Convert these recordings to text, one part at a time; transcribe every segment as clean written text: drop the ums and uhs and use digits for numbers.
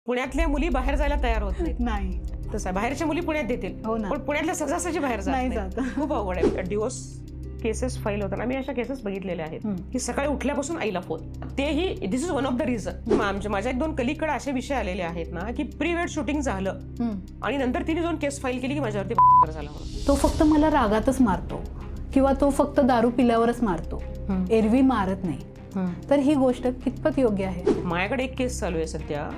पुण्यातल्या मुली बाहेर जायला तयार होत नाहीत. नाही तसं आहे, बाहेरच्या मुली पुण्यात देतील हो ना. पण पुण्यातल्या सहजासहजी बाहेर नाही जात जात. खूप अवघड आहे. डिवोर्स केसेस फाईल होताना मी अशा केसेस बघितलेल्या आहेत की सकाळी उठल्यापासून आईला फोन, तेही this is one of the reason. माझ्या एक दोन कलीकडे असे विषय आलेले आहेत ना की प्री वेड शूटिंग झालं आणि नंतर तिने जाऊन केस फाईल केली की माझ्यावरती झाला म्हणून. तो फक्त मला रागातच मारतो किंवा तो फक्त दारू पिल्यावरच मारतो, एरवी मारत नाही. तर ही गोष्ट कितपत योग्य आहे? माझ्याकडे एक केस चालू आहे सध्या,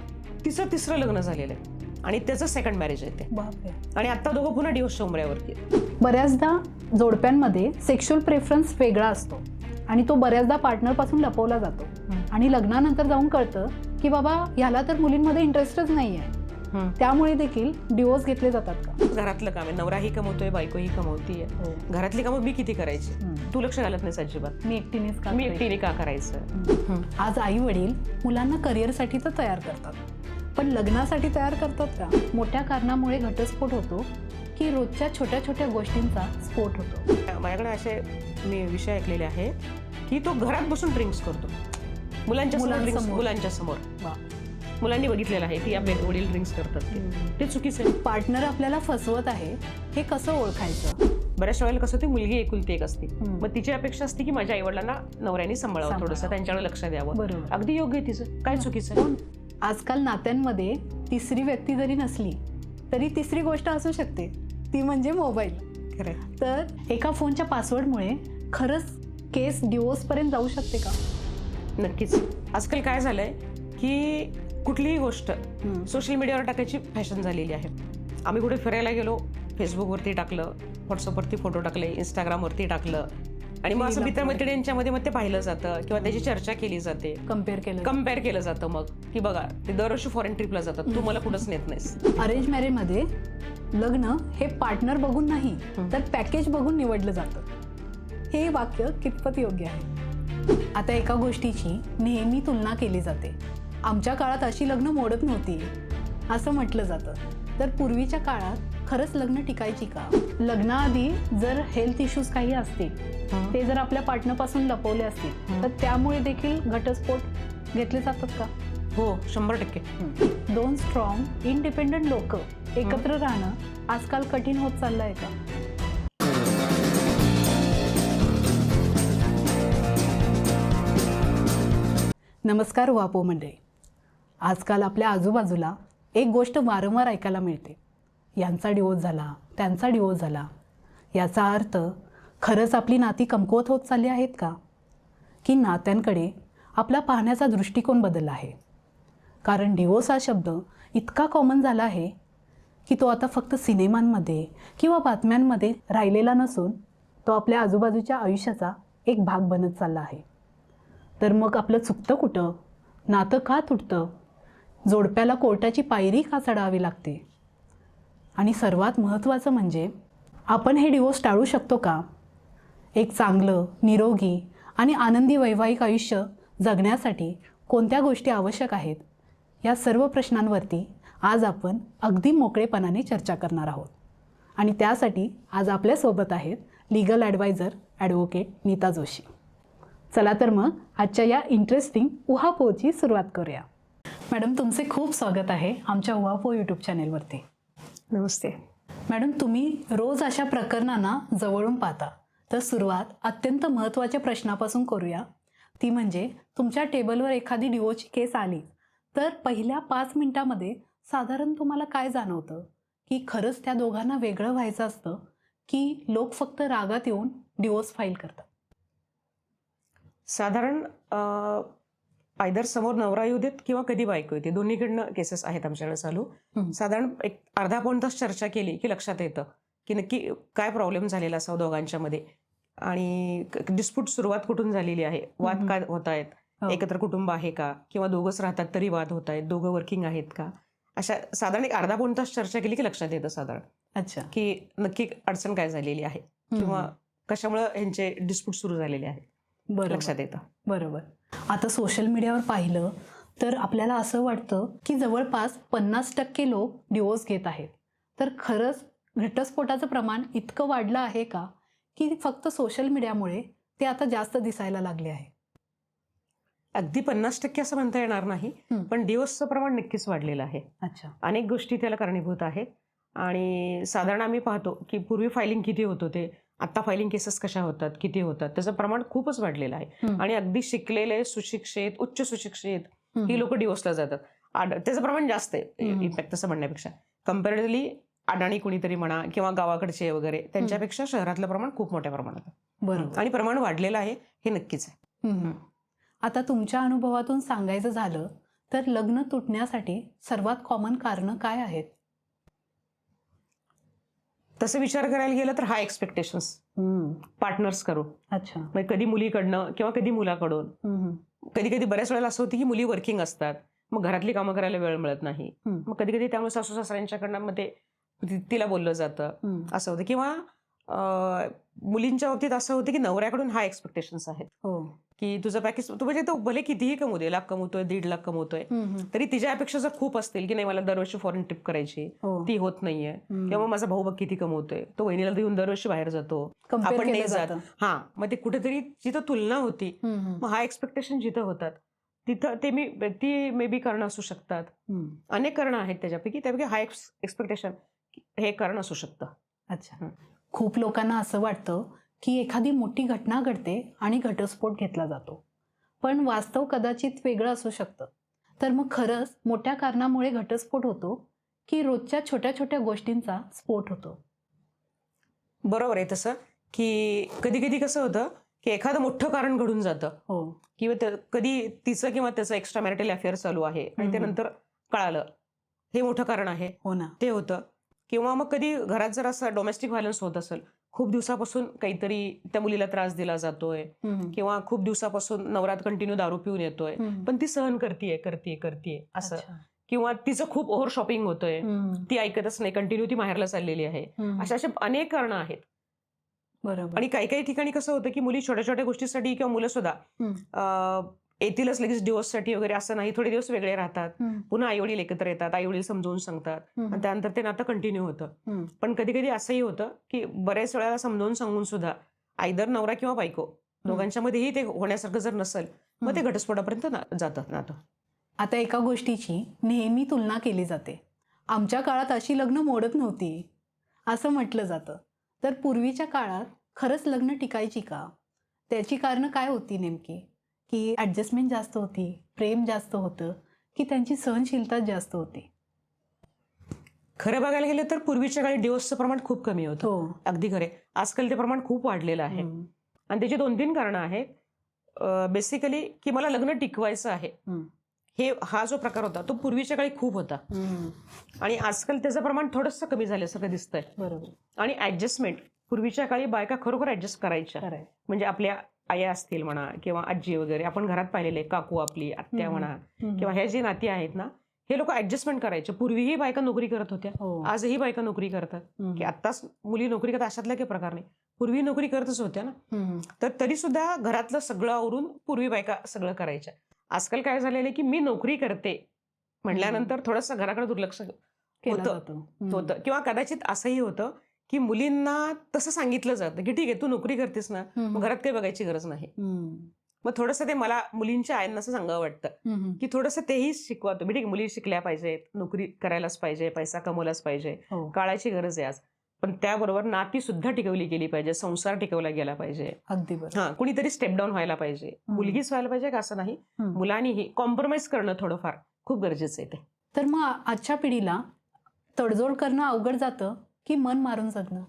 तिचं तिसरं लग्न झालेलं आहे आणि त्याचं सेकंड मॅरेज आहे ते, बापरे. आणि आता दोघं पुन्हा डिवोर्सच्या उमऱ्यावरती. बऱ्याचदा जोडप्यांमध्ये सेक्शुअल प्रेफरन्स वेगळा असतो आणि तो बऱ्याचदा पार्टनरपासून लपवला जातो आणि लग्नानंतर जाऊन कळतं की बाबा ह्याला तर मुलींमध्ये इंटरेस्टच नाही आहे. त्यामुळे देखील डिवोर्स घेतले जातात का? घरातलं काम आहे, नवराही कमवतोय, बायकोही कमवतीये, घरातली कामं मी किती करायची, तू लक्ष घालत नाहीस अजिबात, मी एकटीने का करायचं. आज आई वडील मुलांना करिअरसाठी तर तयार करतात, पण लग्नासाठी तयार करतात का? मोठ्या कारणामुळे घटस्फोट होतो की रोजच्या छोट्या छोट्या गोष्टींचा स्फोट होतो? माझ्याकडे असे मी विषय ऐकलेले आहे की तो घरात बसून ड्रिंक्स करतो, मुलांच्या समोर. मुलांनी बघितलेलं आहे की आपले वडील ड्रिंक्स करतात, ते चुकीचं आहे. पार्टनर आपल्याला फसवत आहे हे कसं ओळखायचं? बऱ्याच वेळेला कसं ती मुलगी एकुलती एक असते, मग तिची अपेक्षा असते की माझ्या आईवडिलांना नवऱ्याने सांभाळावं, थोडंसं त्यांच्याकडे लक्ष द्यावं. बरोबर. अगदी योग्य आहे तिचं, काय चुकीचं आहे? आजकाल नात्यांमध्ये तिसरी व्यक्ती जरी नसली तरी तिसरी गोष्ट असू शकते, ती म्हणजे मोबाईल. तर एका फोनच्या पासवर्डमुळे खरंच केस डिवोर्स पर्यंत जाऊ शकते का? नक्कीच. आजकाल काय झालंय की कुठलीही गोष्ट सोशल मीडियावर टाकायची फॅशन झालेली आहे. आम्ही कुठे फिरायला गेलो, फेसबुकवरती टाकलं, व्हॉट्सअपवरती फोटो टाकले, इंस्टाग्रामवरती टाकलं, आणि मग असं मित्रमैत्रिणींच्यामध्ये मग ते पाहिलं जातं किंवा त्याची चर्चा केली जाते, कम्पेअर केलं जातं. मग की बघा ते दरवर्षी फॉरेन ट्रिपला जातात, तू मला कुठंच नेत नाहीस. अरेंज मॅरेज मध्ये लग्न हे पार्टनर बघून नाही तर पॅकेज बघून निवडलं जातं. हे वाक्य कितपत योग्य आहे? आता एका गोष्टीची नेहमी तुलना केली जाते, आमच्या काळात अशी लग्न मोडत नव्हती असं म्हटलं जातं. तर पूर्वीच्या काळात खरंच लग्न टिकायची का? लग्नाआधी जर हेल्थ इश्यूज काही असतील ते जर आपल्या पार्टनरपासून लपवले असतील तर त्यामुळे देखील घटस्फोट घेतले जातात का? हो, 100%. दोन स्ट्रॉंग इंडिपेंडंट लोक एकत्र राहणं आजकाल कठीण होत चाललंय का? नमस्कार वापो मंडळी. आजकाल आपल्या आजूबाजूला एक गोष्ट वारंवार ऐकायला मिळते, यांचा डिवोर्स झाला, त्यांचा डिवोर्स झाला. याचा अर्थ खरंच आपली नाती कमकुवत होत चालली आहेत का? की नात्यांकडे आपला पाहण्याचा दृष्टिकोन बदलला आहे? कारण डिवोर्स हा शब्द इतका कॉमन झाला आहे की तो आता फक्त सिनेमांमध्ये किंवा बातम्यांमध्ये राहिलेला नसून तो आपल्या आजूबाजूच्या आयुष्याचा एक भाग बनत चालला आहे. तर मग आपलं चुकतं कुठं? नातं का तुटतं? जोडप्याला कोर्टाची पायरी का चढावी लागते? आणि सर्वात महत्त्वाचं म्हणजे आपण हे डिवोर्स टाळू शकतो का? एक चांगलं, निरोगी आणि आनंदी वैवाहिक आयुष्य जगण्यासाठी कोणत्या गोष्टी आवश्यक आहेत? या सर्व प्रश्नांवरती आज आपण अगदी मोकळेपणाने चर्चा करणार आहोत. आणि त्यासाठी आज आपल्यासोबत आहेत legal adviser advocate Neeta Joshi. चला तर मग आजच्या या इंटरेस्टिंग उहापोची सुरुवात करूया. मॅडम, तुमचे खूप स्वागत आहे आमच्या उहापो यूट्यूब चॅनेलवरती. नमस्ते. मॅडम, तुम्ही रोज अशा प्रकरणांना जवळून पाहता, तर सुरुवात अत्यंत महत्त्वाच्या प्रश्नापासून करूया. ती म्हणजे तुमच्या टेबलवर एखादी डिवोर्सची केस आली तर पहिल्या 5 मिनिटामध्ये साधारण तुम्हाला काय जाणवतं? की खरंच त्या दोघांना वेगळं व्हायचं असतं की लोक फक्त रागात येऊन डिवोर्स फाईल करतात? साधारण आयदर समोर नवरा येऊ देत किंवा कधी बायको येते, दोन्हीकडनं केसेस आहेत आमच्याकडे चालू. साधारण एक अर्धा पाऊण तास चर्चा केली की लक्षात येतं की नक्की काय प्रॉब्लेम झालेला असावं दोघांच्यामध्ये, आणि डिस्प्यूट सुरुवात कुठून झालेली आहे, वाद काय होत आहेत, एकत्र कुटुंब आहे का, किंवा दोघंच राहतात तरी वाद होत आहेत, दोघं वर्किंग आहेत का, अशा साधारण एक अर्धा पाऊण तास चर्चा केली की लक्षात येतं साधारण. अच्छा. की नक्की अडचण काय झालेली आहे किंवा कशामुळे ह्यांचे डिस्प्यूट सुरू झालेले आहेत, लक्षात येतं. बरोबर. आता सोशल मीडियावर पाहिलं तर आपल्याला असं वाटतं की जवळपास 50% लोक डिवोर्स घेत आहेत. तर खरंच घटस्फोटाचं प्रमाण इतकं वाढलं आहे का की फक्त सोशल मीडियामुळे ते आता जास्त दिसायला लागले आहे? अगदी 50% असं म्हणता येणार नाही, पण डिवोर्सचं प्रमाण नक्कीच वाढलेलं आहे. अच्छा. अनेक गोष्टी त्याला कारणीभूत आहेत आणि साधारण आम्ही पाहतो की पूर्वी फायलिंग किती होत होते, आता फायलिंग केसेस कशा होतात, किती होतात, त्याचं प्रमाण खूपच वाढलेलं आहे. आणि अगदी शिकलेले, सुशिक्षित, उच्च सुशिक्षित ही लोक डिवोर्सला जातात. त्याचं प्रमाण जास्त आहे इनफॅक्ट तसं म्हणण्यापेक्षा. कम्पॅरेटिव्हली अडाणी कुणीतरी म्हणा किंवा गावाकडचे वगैरे त्यांच्यापेक्षा शहरातलं प्रमाण खूप मोठ्या प्रमाणात आहे. बरोबर. आणि प्रमाण वाढलेलं आहे हे नक्कीच आहे. आता तुमच्या अनुभवातून सांगायचं झालं तर लग्न तुटण्यासाठी सर्वात कॉमन कारणं काय आहेत? तसं विचार करायला गेलं तर हाय एक्सपेक्टेशन्स पार्टनर्स करून. अच्छा. म्हणजे कधी मुलीकडनं किंवा कधी मुलाकडून. कधी कधी बऱ्याच वेळेला असं होतं की मुली वर्किंग असतात, मग घरातली कामं करायला वेळ मिळत नाही. मग कधी कधी त्यामुळे सासू सासऱ्यांच्याकडनं मग ते तिला बोललं जातं असं होतं. किंवा मुलींच्या बाबतीत असं होतं की नवऱ्याकडून हाय एक्सपेक्टेशन्स आहेत की तुझं पॅकेज तू म्हणजे तो भले कितीही कमवू दे, 1 लाख कमवतोय, 1.5 लाख कमवतोय, तरी तिच्या अपेक्षा जर खूप असतील की नाही मला दरवर्षी फॉरेन ट्रिप करायची, ती होत नाहीये. किंवा माझा भाऊ बघ किती कमवतोय, तो वहिनीला देऊन दरवर्षी बाहेर जातो, आपण नाही जात. हा, मग ते कुठेतरी जिथं तुलना होती, मग हा एक्सपेक्टेशन जिथं होतात तिथं ती मे बी कारण असू शकतात. अनेक कारणं आहेत त्यापैकी हाय एक्सपेक्टेशन हे कारण असू शकतं. अच्छा. खूप लोकांना असं वाटतं की एखादी मोठी घटना घडते आणि घटस्फोट घेतला जातो, पण वास्तव कदाचित वेगळं असू शकतं. तर मग खरंच मोठ्या कारणामुळे घटस्फोट होतो की रोजच्या छोट्या छोट्या गोष्टींचा स्फोट होतो? बरोबर आहे तसं की कधी कधी कसं होतं की एखादं मोठं कारण घडून जातं किंवा कधी तिचं किंवा त्याचं एक्स्ट्रा मॅरिटल अफेअर चालू आहे आणि त्यानंतर कळालं हे मोठं कारण आहे, हो ना, ते होतं. किंवा मग कधी घरात जर असं डोमेस्टिक व्हायलन्स होत असेल, खूप दिवसापासून काहीतरी त्या मुलीला त्रास दिला जातोय किंवा खूप दिवसापासून नवरात कंटिन्यू दारू पिऊन येतोय, पण ती सहन करतीये असं. किंवा तिचं खूप ओव्हर शॉपिंग होतोय, ती ऐकतच नाही, कंटिन्यू ती माहेरला चाललेली आहे. अशा अनेक कारणं आहेत. बरोबर. आणि काही काही ठिकाणी कसं होतं की मुली छोट्या छोट्या गोष्टीसाठी किंवा मुलं सुद्धा येतीलच लगेच डिवोर्ससाठी वगैरे असं नाही, थोडे दिवस वेगळे राहतात, पुन्हा आई वडील एकत्र येतात, आई वडील समजावून सांगतात आणि त्यानंतर ते नातं कंटिन्यू होतं. पण कधी कधी असंही होतं की बऱ्याच वेळेला समजावून सांगून सुद्धा आयदर नवरा किंवा बायको दोघांच्या मध्येही ते होण्यासारखं जर नसेल, मग ते घटस्फोटापर्यंत जातं नातं. आता एका गोष्टीची नेहमी तुलना केली जाते, आमच्या काळात अशी लग्न मोडत नव्हती असं म्हटलं जातं. तर पूर्वीच्या काळात खरंच लग्न टिकायची का? त्याची कारणं काय होती नेमकी? की ॲडजस्टमेंट जास्त होती, प्रेम जास्त होतं, की त्यांची सहनशीलता जास्त होती? खरं बघायला गेलं तर पूर्वीच्या काळी डिवोर्सचं प्रमाण खूप कमी होतं. अगदी खरे. आजकाल ते प्रमाण खूप वाढलेलं आहे आणि त्याची 2-3 कारणं आहेत. बेसिकली की मला लग्न टिकवायचं आहे, हा जो प्रकार होता तो पूर्वीच्या काळी खूप होता आणि आजकाल त्याचं प्रमाण थोडंसं कमी झाल्यासारखं दिसतंय. बरोबर. आणि ऍडजस्टमेंट पूर्वीच्या काळी बायका खरोखर ऍडजस्ट करायच्या. म्हणजे आपल्या आया असतील म्हणा किंवा आजी वगैरे, आपण घरात पाहिलेले काकू, आपली आत्या म्हणा किंवा ह्या जी नाती आहेत ना, हे लोक ऍडजस्टमेंट करायचे. पूर्वीही बायका नोकरी करत होत्या, आजही बायका नोकरी करतात. की आत्ताच मुली नोकरी करतात अशातला काही प्रकार नाही, पूर्वी नोकरी करतच होत्या ना. तर तरी सुद्धा घरातलं सगळं आवरून पूर्वी बायका सगळं करायच्या. आजकाल काय झालेलं आहे की मी नोकरी करते म्हणल्यानंतर थोडंसं घराकडे दुर्लक्ष होतं. किंवा कदाचित असंही होतं की मुलींना तसं सांगितलं जातं की ठीक आहे तू नोकरी करतेस ना, मग घरात काही बघायची गरज नाही. मग थोडंसं ते मला मुलींच्या आयांना असं सांगावं वाटतं की थोडंसं तेही शिकवा तुम्ही. ठीक आहे, मुली शिकल्या पाहिजेत, नोकरी करायलाच पाहिजे, पैसा कमवलाच पाहिजे, काळाची गरज आहे आज. पण त्याबरोबर नाती सुद्धा टिकवली गेली पाहिजे, संसार टिकवला गेला पाहिजे. अगदी बरोबर. हा, कुणीतरी स्टेप डाऊन व्हायला पाहिजे, मुलगीच व्हायला पाहिजे का असं नाही, मुलांनीही कॉम्प्रोमाइज करणं थोडंफार खूप गरजेचं आहे ते. तर मग आजच्या पिढीला तडजोड करणं अवघड जातं की मन मारून जगणं?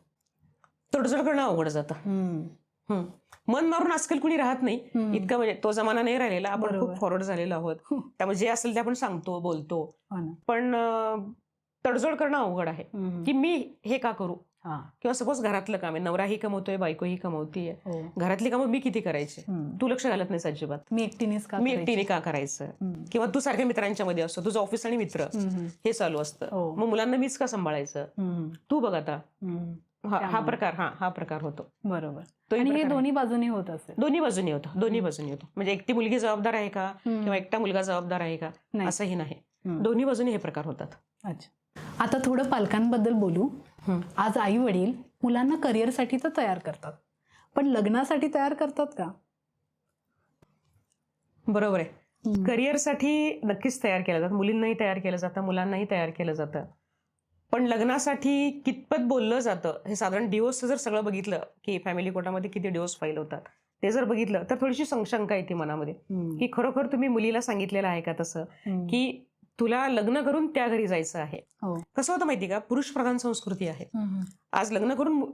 तडजोड करणं अवघड जातं. मन मारून आजकाल कुणी राहत नाही इतकं, म्हणजे तो जमाना नाही राहिलेला, आपण खूप फॉरवर्ड झालेलो आहोत. त्यामुळे जे असेल ते आपण सांगतो, बोलतो. पण तडजोड करणं अवघड आहे की मी हे का करू. किंवा सपोज घरातलं काम आहे, नवराही कमवतोय, बायकोही कमवतीये, घरातली कामं मी किती करायची, तू लक्ष घालत नाहीस अजिबात, मी एकटीने का करायचं. किंवा तू सारख्या मित्रांच्या मध्ये असतो, तुझं ऑफिस आणि मित्र हे चालू असतं, मग मुलांना मीच का सांभाळायचं, तू बघ आता. हा प्रकार होतो. बरोबर. आणि हे दोन्ही बाजूने होत असेल? दोन्ही बाजूनी होतं. म्हणजे एकटी मुलगी जबाबदार आहे का किंवा एकटा मुलगा जबाबदार आहे का, असंही नाही. दोन्ही बाजूनी हे प्रकार होतात. अच्छा. आता थोडं पालकांबद्दल बोलू. आज आई वडील मुलांना करिअरसाठी तर तयार करतात, पण लग्नासाठी तयार करतात का? बरोबर आहे. करिअरसाठी नक्कीच तयार केलं जातं, मुलींनाही तयार केलं जातं, मुलांनाही तयार केलं जातं. पण लग्नासाठी कितपत बोललं जातं हे साधारण डिवोर्सचं जर सगळं बघितलं की फॅमिली कोर्टामध्ये किती डिवोर्स फाईल होतात ते जर बघितलं तर थोडीशी शंका येते मनामध्ये की खरोखर तुम्ही मुलीला सांगितलेलं आहे का तसं की तुला लग्न करून त्या घरी जायचं आहे. कसं होतं माहिती का, पुरुष प्रधान संस्कृती आहे. आज लग्न करून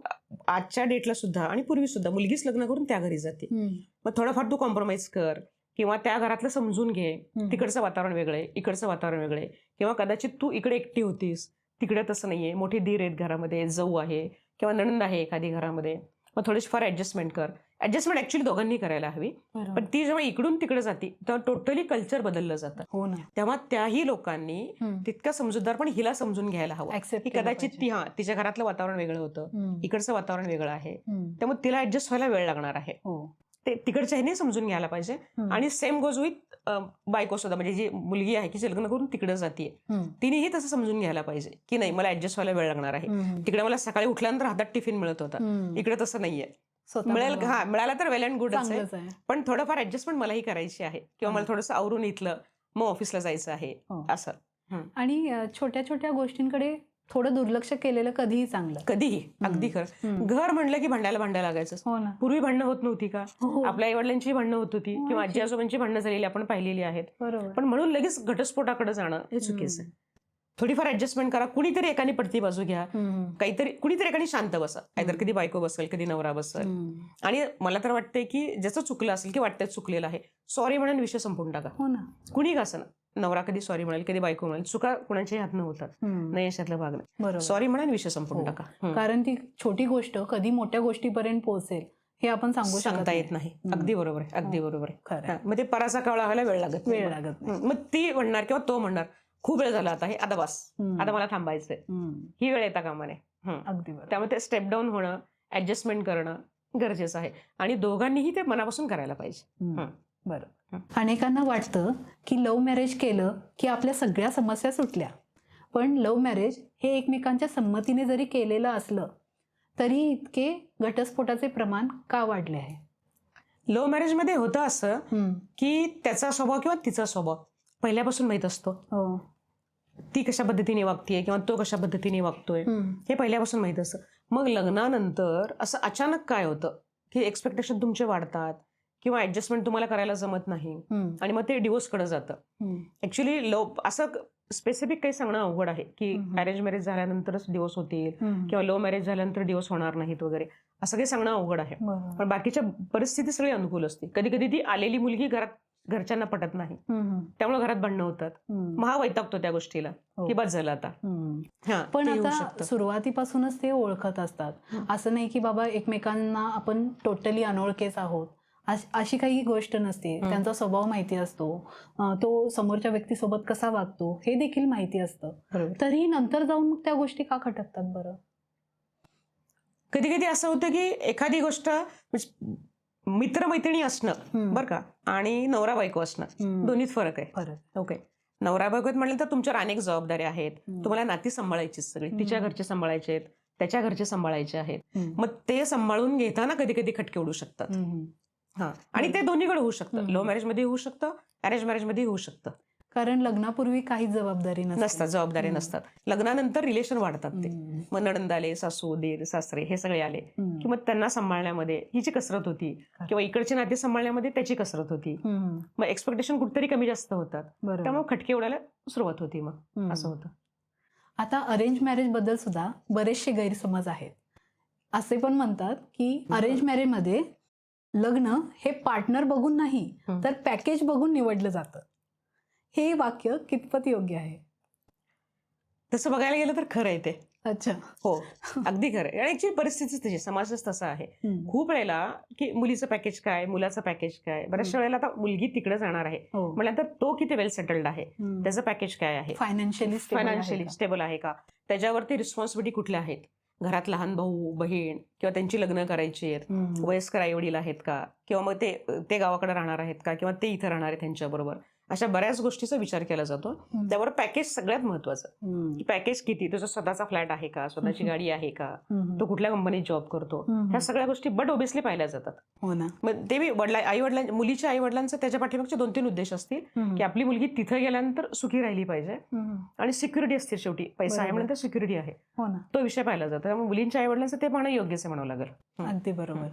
आजच्या डेटला सुद्धा आणि पूर्वी सुद्धा मुलगीच लग्न करून त्या घरी जाते. मग थोडंफार तू कॉम्प्रोमाइज कर किंवा त्या घरातलं समजून घे. तिकडचं वातावरण वेगळं आहे, इकडचं वातावरण वेगळं आहे, किंवा कदाचित तू इकडे एकटी होतीस, तिकडे तसं नाहीये, मोठी दीर आहेत घरामध्ये, जाऊ आहे किंवा नणंद आहे एखादी घरामध्ये, मग थोडीशी फार ऍडजस्टमेंट कर. ऍडजस्टमेंट ऍक्च्युली दोघांनी करायला हवी, पण ती जेव्हा इकडून तिकडे जाते तेव्हा टोटली कल्चर बदललं जातं. तेव्हा त्याही लोकांनी तितका समजूतदार पण हिला समजून घ्यायला हवं की कदाचित ती तिच्या घरातलं वातावरण वेगळं होतं, इकडचं वातावरण वेगळं आहे, त्यामुळे तिला ऍडजस्ट व्हायला वेळ लागणार आहे. ते तिकडच्या ह्याने समजून घ्यायला पाहिजे. आणि सेम गोज विथ बायको सुद्धा, म्हणजे जी मुलगी आहे की जे लग्न करून तिकडे जाते तिनेही तसं समजून घ्यायला पाहिजे की नाही मला ऍडजस्ट व्हायला वेळ लागणार आहे. तिकडे मला सकाळी उठल्यानंतर हातात टिफिन मिळत होता, इकडे तसं नाहीये. मिळेल मिळाला तर वेल अँड गुडच आहे, पण थोडंफार ऍडजस्टमेंट मलाही करायची आहे किंवा मला थोडंसं आवरून इथलं मग ऑफिसला जायचं आहे असं. आणि छोट्या छोट्या गोष्टींकडे थोडं दुर्लक्ष केलेलं कधीही चांगलं. कधीही, अगदी खरं. घर म्हणलं की भांडायला लागायचं. पूर्वी भांडणं होत नव्हती का? आपल्या आई वडिलांची भांडणं होत होती किंवा आजी आजोबांची भांडणं झालेली आपण पाहिलेली आहेत. पण म्हणून लगेच घटस्फोटाकडे जाणं हे चुकीचं आहे. थोडीफार ऍडजस्टमेंट करा, कुणीतरी एकाने पडती बाजू घ्या, काहीतरी कुणीतरी एकाने शांत बसा. नाहीतर कधी बायको बसेल, कधी नवरा बसेल. आणि मला तर वाटतंय की ज्याचं चुकलं असेल की वाटतंय चुकलेलं आहे, सॉरी म्हणून विषय संपून टाका. कुणी का असं ना, नवरा कधी सॉरी म्हणेल, कधी बायको म्हणेल, चुका कुणाच्याही हातनं होतात, नाही याच्यातला भाग नाही. सॉरी म्हणून विषय संपून टाका. कारण ती छोटी गोष्ट कधी मोठ्या गोष्टीपर्यंत पोहोचेल हे आपण सांगता येत नाही. अगदी बरोबर आहे, अगदी बरोबर आहे. मग ते पराचा कावळा व्हायला वेळ लागत नाही. मग ती म्हणणार किंवा तो म्हणणार खूप वेळ झाला आता, हे आता बस, आता मला थांबायचंय, ही वेळ येता कामा नये. अगदी. त्यामुळे ते स्टेप डाऊन होणं, ऍडजस्टमेंट करणं गरजेचं आहे आणि दोघांनीही ते मनापासून करायला पाहिजे. बरं. अनेकांना वाटतं की लव्ह मॅरेज केलं की आपल्या सगळ्या समस्या सुटल्या, पण लव्ह मॅरेज हे एकमेकांच्या संमतीने जरी केलेलं असलं तरी इतके घटस्फोटाचे प्रमाण का वाढले आहे? लव्ह मॅरेजमध्ये होतं असं की त्याचा स्वभाव किंवा तिचा स्वभाव पहिल्यापासून माहित असतो. ती कशा पद्धतीने वागतीये किंवा तो कशा पद्धतीने वागतोय हे पहिल्यापासून माहित असतं. मग लग्नानंतर असं अचानक काय होतं की एक्सपेक्टेशन तुमचे वाढतात किंवा ऍडजस्टमेंट तुम्हाला करायला जमत नाही आणि मग ते डिवोर्सकडे जातं. ऍक्च्युली लव्ह असं स्पेसिफिक काही सांगणं अवघड आहे की अरेंज मॅरेज झाल्यानंतरच डिवोर्स होतील किंवा लव्ह मॅरेज झाल्यानंतर डिवोर्स होणार नाहीत वगैरे, असं काही सांगणं अवघड आहे. पण बाकीच्या परिस्थिती सगळी अनुकूल असते. कधी कधी ती आलेली मुलगी घरच्यांना पटत नाही, त्यामुळे घरात भांडणं होतात. मग हा वैतागतो त्या गोष्टीला की बस झालं आता. पण आता सुरुवातीपासूनच ते ओळखत असतात, असं नाही की बाबा एकमेकांना आपण टोटली अनोळखेच आहोत, अशी काही गोष्ट नसते. त्यांचा स्वभाव माहिती असतो, तो समोरच्या व्यक्तीसोबत कसा वागतो हे देखील माहिती असतं. तरी नंतर जाऊन मग त्या गोष्टी का खटकतात बरं? कधी कधी असं होतं की एखादी गोष्ट मित्रमैत्रिणी असणं बरं का आणि नवरा बायको असणं दोन्हीत फरक आहे. ओके, नवरा बायकोत म्हणलं तर तुमच्यावर अनेक जबाबदाऱ्या आहेत, तुम्हाला नाती सांभाळायची सगळी, तिच्या घरचे सांभाळायचे आहेत, त्याच्या घरचे सांभाळायचे आहेत. मग ते सांभाळून घेताना कधी कधी खटके उडू शकतात. आणि ते दोन्हीकडे होऊ शकतं. लव्ह मॅरेज मध्ये होऊ शकतं, अरेंज मॅरेज मध्ये होऊ शकतं. कारण लग्नापूर्वी काही जबाबदारी नसतात, जबाबदारी नसतात. लग्नानंतर रिलेशन वाढतात. ते मग नणंद आले, सासू दीर सासरे हे सगळे आले की मग त्यांना सांभाळण्यामध्ये हिची कसरत होती किंवा इकडचे नाते सांभाळण्यामध्ये त्याची कसरत होती. मग एक्सपेक्टेशन कुठेतरी कमी जास्त होतात, त्यामुळे खटके उडायला सुरुवात होती. मग असं होतं. आता अरेंज मॅरेज बद्दल सुद्धा बरेचसे गैरसमज आहेत. असे पण म्हणतात की अरेंज मॅरेज मध्ये लग्न हे पार्टनर बघून नाही तर पॅकेज बघून निवडलं जातं. हे वाक्य कितपत योग्य आहे? तसं बघायला गेलं तर खरं आहे ते. अच्छा, हो, अगदी खरं आहे. आणि परिस्थितीच तशी, समाजच तसा आहे. खूप वेळेला की मुलीचं पॅकेज काय, मुलाचं पॅकेज काय. बऱ्याचशा वेळेला आता मुलगी तिकडे जाणार आहे म्हटल्यानंतर तो किती वेल सेटल्ड आहे, त्याचं पॅकेज काय आहे, फायनान्शियली स्टेबल आहे का, त्याच्यावरती रिस्पॉन्सिबिलिटी कुठल्या आहेत, घरात लहान भाऊ बहीण किंवा त्यांची लग्न करायची आहेत, वयस्कर आई वडील आहेत का, किंवा मग ते गावाकडे राहणार आहेत का किंवा ते इथं राहणार आहेत त्यांच्याबरोबर, अशा बऱ्याच गोष्टीचा विचार केला जातो. त्यावर पॅकेज सगळ्यात महत्वाचं, की पॅकेज किती, तुझा स्वतःचा फ्लॅट आहे का, स्वतःची गाडी आहे का, तो कुठल्या कंपनीत जॉब करतो, ह्या सगळ्या गोष्टी बट ओबियसली पाहिल्या जातात. हो ना. मग ते मुलीच्या आई वडिलांचं त्याच्या पाठीमागचे 2-3 उद्देश असतील, की आपली मुलगी तिथे गेल्यानंतर सुखी राहिली पाहिजे आणि सिक्युरिटी असते. शेवटी पैसा आहे म्हणून सिक्युरिटी आहे, हो ना. तो विषय पाहिला जातो. त्यामुळे मुलींच्या आई वडिलांचं ते पाहणं योग्यच आहे म्हणावं लागेल. अगदी बरोबर.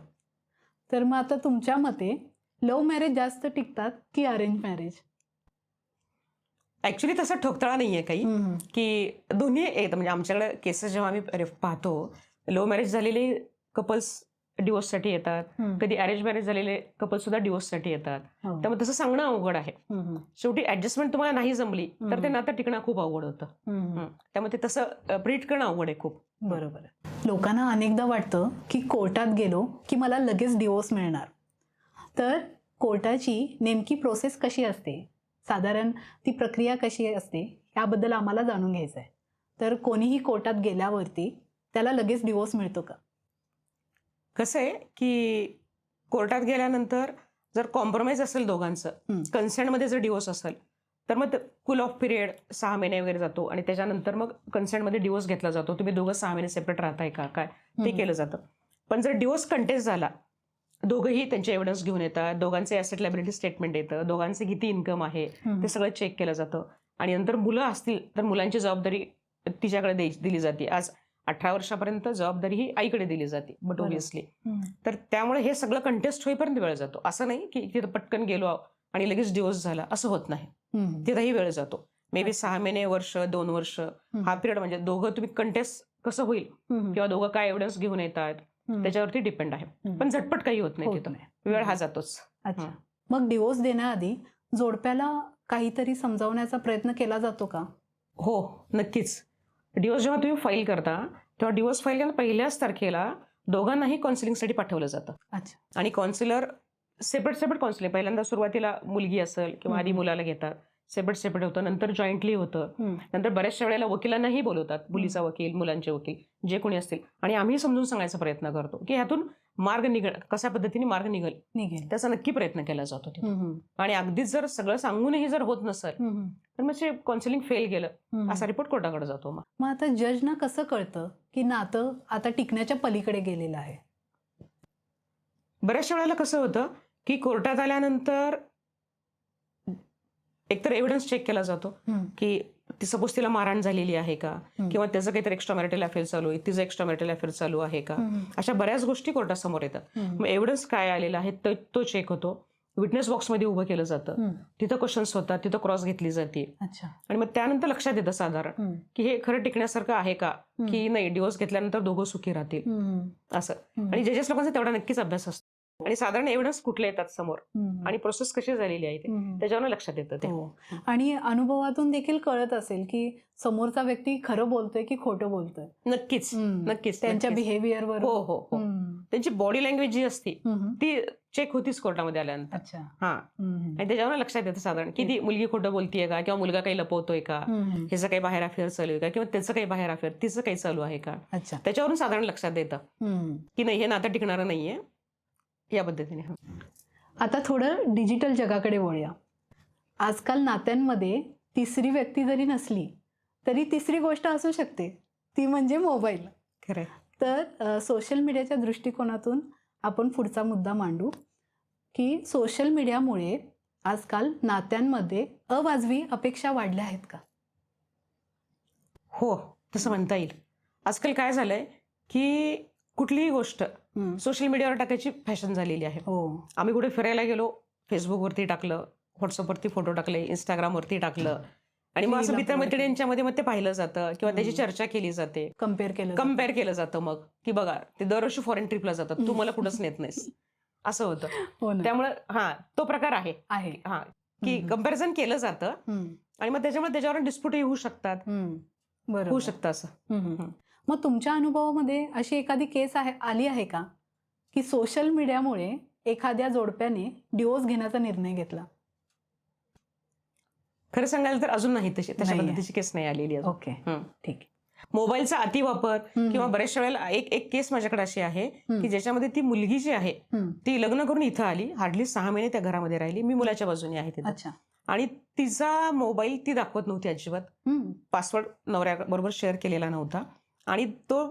तर मग आता तुमच्या मते लव्ह मॅरेज जास्त टिकतात की अरेंज मॅरेज? ऍक्च्युली तसा ठोकताळा नाहीये काही, की दोन्ही येतं. म्हणजे आमच्याकडे केसेस जेव्हा आम्ही पाहतो, लव्ह मॅरेज झालेले कपल्स डिवोर्ससाठी येतात, कधी अरेंज मॅरेज झालेले कपल्स सुद्धा डिवोर्ससाठी येतात. त्यामुळे तसं सांगणं अवघड आहे. शेवटी ऍडजस्टमेंट तुम्हाला नाही जमली तर ते नातं टिकणं खूप अवघड होतं. त्यामुळे ते तसं प्रिडिक्ट करणं अवघड आहे खूप. बरोबर. लोकांना अनेकदा वाटतं की कोर्टात गेलो की मला लगेच डिवोर्स मिळणार. तर कोर्टाची नेमकी प्रोसेस कशी असते, साधारण ती प्रक्रिया कशी असते, याबद्दल आम्हाला जाणून घ्यायचं आहे. तर कोणीही कोर्टात गेल्यावरती त्याला लगेच डिवोर्स मिळतो का? कसं आहे की कोर्टात गेल्यानंतर जर कॉम्प्रोमाइज असेल दोघांचं, कन्सेंटमध्ये जर डिवोर्स असेल तर मग कूल ऑफ पिरियड 6 महिने वगैरे जातो आणि त्याच्यानंतर मग कन्सेंटमध्ये डिवोर्स घेतला जातो. तुम्ही दोघं 6 महिने सेपरेट राहताय का काय ते केलं जातं. पण जर डिवोर्स कंटेस्ट झाला, दोघंही त्यांचे एव्हिडन्स घेऊन येतात, दोघांचे ॲसेट लायबिलिटी स्टेटमेंट येतं, दोघांचे किती इन्कम आहे ते सगळं चेक केलं जातं आणि नंतर मुलं असतील तर मुलांची जबाबदारी तिच्याकडे दिली जाते. आज 18 वर्षापर्यंत जबाबदारी ही आईकडे दिली जाते, बट ओबियसली. तर त्यामुळे हे सगळं कंटेस्ट होईपर्यंत वेळ जातो. असं नाही की तिथं पटकन गेलो आणि लगेच डिवोर्स झाला, असं होत नाही. तिथंही वेळ जातो. मे बी 6 महिने, वर्ष, 2 वर्ष हा पिरियड. म्हणजे दोघं तुम्ही कंटेस्ट कसं होईल किंवा दोघं काय एव्हिडन्स घेऊन येतात त्याच्यावरती डिपेंड आहे. पण झटपट काही होत नाही, तिथं वेळ हा जातोच. अच्छा. मग डिवोर्स देण्याआधी जोडप्याला काहीतरी समजावण्याचा प्रयत्न केला जातो का? हो, नक्कीच. डिवोर्स जेव्हा तुम्ही फाईल करता तेव्हा डिवोर्स फाईल केल्या पहिल्याच तारखेला दोघांनाही काउन्सिलिंगसाठी पाठवलं जातं. अच्छा. आणि काउन्सिलर सेपरेट काउन्सिलिंग, पहिल्यांदा सुरुवातीला मुलगी असेल किंवा आधी मुलाला घेतात, सेपरेट होतं, नंतर जॉईंटली होतं, नंतर बऱ्याचशा वेळेला वकिलांनाही बोलवतात, मुलीचा वकील, मुलांचे वकील, जे कोणी असतील. आणि आम्ही समजून सांगायचा प्रयत्न करतो की ह्यातून मार्ग कशा पद्धतीने मार्ग निघेल त्याचा नक्की प्रयत्न केला जातो तिथे. आणि अगदीच जर सगळं सांगूनही जर होत नसेल तर मग ते काउन्सिलिंग फेल गेलं असा रिपोर्ट कोर्टाकडे जातो. मग आता जजना कसं कळतं की नातं आता टिकण्याच्या पलीकडे गेलेलं आहे? बऱ्याचशा वेळेला कसं होतं की कोर्टात आल्यानंतर एकतर एव्हिडन्स चेक केला जातो की ती सपोज तिला मारहाण झालेली आहे का, किंवा त्याचं काहीतरी एक्स्ट्रा मॅरिटल अफेअर चालू आहे, तिचं एक्स्ट्रा मॅरिटल अफेअर चालू आहे का, अशा बऱ्याच गोष्टी कोर्टासमोर येतात. मग एव्हिडन्स काय आलेला आहे तो चेक होतो. विटनेस बॉक्समध्ये उभं केलं जातं, तिथं क्वेश्चन्स होतात, तिथं क्रॉस घेतली जाते. आणि मग त्यानंतर लक्षात येतं साधारण की हे खरं टिकण्यासारखं आहे का, की नाही डिवोर्स घेतल्यानंतर दोघं सुखी राहतील असं. आणि जजेस लोकांचा तेवढा नक्कीच अभ्यास असतो आणि साधारण एव्हिडन्स कुठले येतात समोर आणि प्रोसेस कशी झालेली आहे त्याच्यावर लक्षात येतं ते. आणि अनुभवातून देखील कळत असेल की समोरचा व्यक्ती खरं बोलतोय की खोटं बोलतोय. नक्कीच त्यांच्या बिहेवियरवर. हो. त्यांची बॉडी लँग्वेज जी असते ती चेक होतीच कोर्टामध्ये आल्यानंतर. हा. आणि त्याच्यावर लक्षात येतं साधारण की ती मुलगी खोटं बोलतीये का, किंवा मुलगा काही लपवतोय का, ह्याचं काही बाहेर अफेअर चालू आहे का, किंवा त्याचं काही बाहेर अफेअर, तिचं काही चालू आहे का, त्याच्यावरून साधारण लक्षात येतं की नाही हे नातं टिकणारं नाहीये या पद्धतीने. आता थोडं डिजिटल जगाकडे वळूया. आजकाल नात्यांमध्ये तिसरी व्यक्ती जरी नसली तरी तिसरी गोष्ट असू शकते, ती म्हणजे मोबाईल. खरं. तर सोशल मीडियाच्या दृष्टिकोनातून आपण पुढचा मुद्दा मांडू की सोशल मीडियामुळे आजकाल नात्यांमध्ये अवाजवी अपेक्षा वाढल्या आहेत का? हो, तसं म्हणता येईल. आजकाल काय झालंय की कुठलीही गोष्ट सोशल मीडियावर टाकायची फॅशन झालेली आहे. आम्ही कुठे फिरायला गेलो, फेसबुकवरती टाकलं, व्हॉट्सअपवरती फोटो टाकले, इंस्टाग्रामवरती टाकलं आणि मग असं मित्रमैत्रिणींच्यामध्ये मग ते पाहिलं जातं किंवा त्याची चर्चा केली जाते, कम्पेअर केलं जातं. मग की बघा ते दरवर्षी फॉरेन ट्रिपला जातात, तू मला कुठंच नेत नाहीस, असं होतं. त्यामुळे तो प्रकार आहे की कम्पॅरिझन केलं जातं आणि मग त्याच्यावर डिस्प्यूटही होऊ शकतं असं. मग तुमच्या अनुभवामध्ये अशी एखादी केस आली आहे का की सोशल मीडियामुळे एखाद्या जोडप्याने डिवोर्स घेण्याचा निर्णय घेतला? खरं सांगायला तर अजून नाही तशा पद्धतीची केस नाही आलेली. ओके, ठीक. मोबाईलचा अतिवापर किंवा बऱ्याचशा वेळेला एक केस माझ्याकडे अशी आहे की ज्याच्यामध्ये ती मुलगी जी आहे ती लग्न करून इथं आली, हार्डली 6 महिने त्या घरामध्ये राहिली, मी मुलाच्या बाजूने आहे तिथं. आणि तिचा मोबाईल ती दाखवत नव्हती अजिबात. पासवर्ड नवऱ्याबरोबर शेअर केलेला नव्हता आणि तो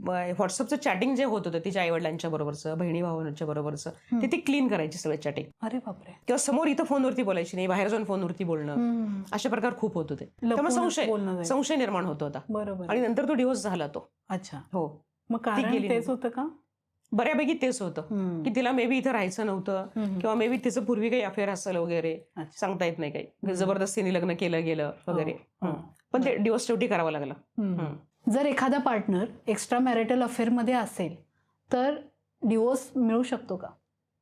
व्हॉट्सअपचं चॅटिंग जे होत होतं तिच्या आईवडिलांच्या बरोबरचं, बहिणी भावांच्या बरोबरचं, ते ती क्लीन करायची सगळं चॅटिंग. अरे बापरे. किंवा समोर इथं फोनवरती बोलायची नाही, बाहेर जाऊन फोनवरती बोलणं, असे प्रकार खूप होत होते. त्यामुळे संशय निर्माण होत होता. बरोबर. आणि नंतर तो डिवोर्स झाला तो. अच्छा. हो. मग कारण तेच होतं का? बऱ्यापैकी तेच होतं की तिला मे बी इथं राहायचं नव्हतं किंवा मे बी तिचं पूर्वी काही अफेअर असेल वगैरे, सांगता येत नाही काही, जबरदस्तीने लग्न केलं गेलं वगैरे. पण ते डिवोर्स शेवटी करावा लागला. जर एखादा पार्टनर एक्स्ट्रा मॅरिटल अफेअरमध्ये असेल तर डिवोर्स मिळू शकतो का?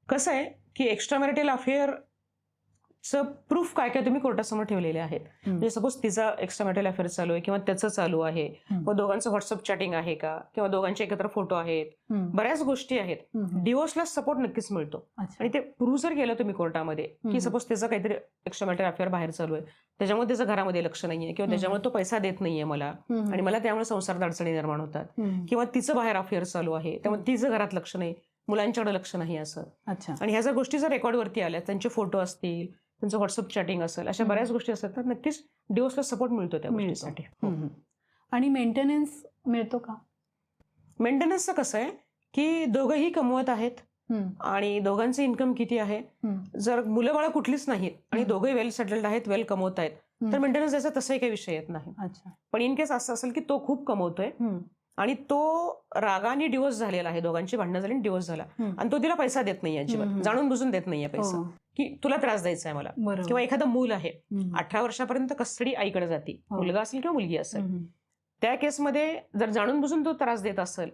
कसं आहे की एक्स्ट्रा मॅरिटल अफेअरचं प्रूफ काय काय तुम्ही कोर्टासमोर ठेवलेले आहेत. म्हणजे सपोज तिचा एक्स्ट्रा मॅरिटल अफेअर चालू आहे किंवा त्याचं चालू आहे, व दोघांचं व्हॉट्सअप चॅटिंग आहे का, किंवा दोघांचे एकत्र फोटो आहेत, बऱ्याच गोष्टी आहेत. डिवोर्सला सपोर्ट नक्कीच मिळतो. आणि ते प्रूव्ह जर केलं तुम्ही कोर्टामध्ये की सपोज त्याचं काहीतरी एक्स्ट्रा मॅरिटल अफेअर बाहेर चालू आहे, त्याच्यामुळे त्याचं घरामध्ये लक्ष नाहीये किंवा त्याच्यामुळे तो पैसा देत नाहीये मला आणि मला त्यामुळे संसारात अडचणी निर्माण होतात, किंवा तिचं बाहेर अफेअर चालू आहे त्यामुळे तिचं घरात लक्ष नाही, मुलांच्याकडे लक्ष नाही असं. आणि ह्या जर गोष्टी जर रेकॉर्डवरती आल्या, त्यांचे फोटो असतील, त्यांचं व्हॉट्सअप चॅटिंग असेल, अशा बऱ्याच गोष्टी असतात, तर नक्कीच डिवोर्सला सपोर्ट मिळतो त्या गोष्टीसाठी. आणि मेंटेनन्स मिळतो का? मेंटेनन्सचं कसं आहे की दोघंही कमवत आहेत आणि दोघांचं इन्कम किती आहे. जर मुलं बाळं कुठलीच नाहीत आणि दोघंही वेल सेटल्ड आहेत, वेल कमवत आहेत, तर मेंटेनन्स द्यायचा तसाही काही विषय येत नाही. पण इन केस असं असेल की तो खूप कमवतोय आणि तो रागाने डिवोर्स झालेला आहे, दोघांची भांडणं झाली, डिवोर्स झाला, आणि तो तिला पैसा देत नाहीये, अजिबात जाणून बुजून देत नाहीये पैसा, की तुला त्रास द्यायचा आहे मला. किंवा एखादं मूल आहे, 18 वर्षापर्यंत कस्टडी आईकडे जाते, मुलगा असेल किंवा मुलगी असेल, त्या केसमध्ये जर जाणून बुजून तो त्रास देत असेल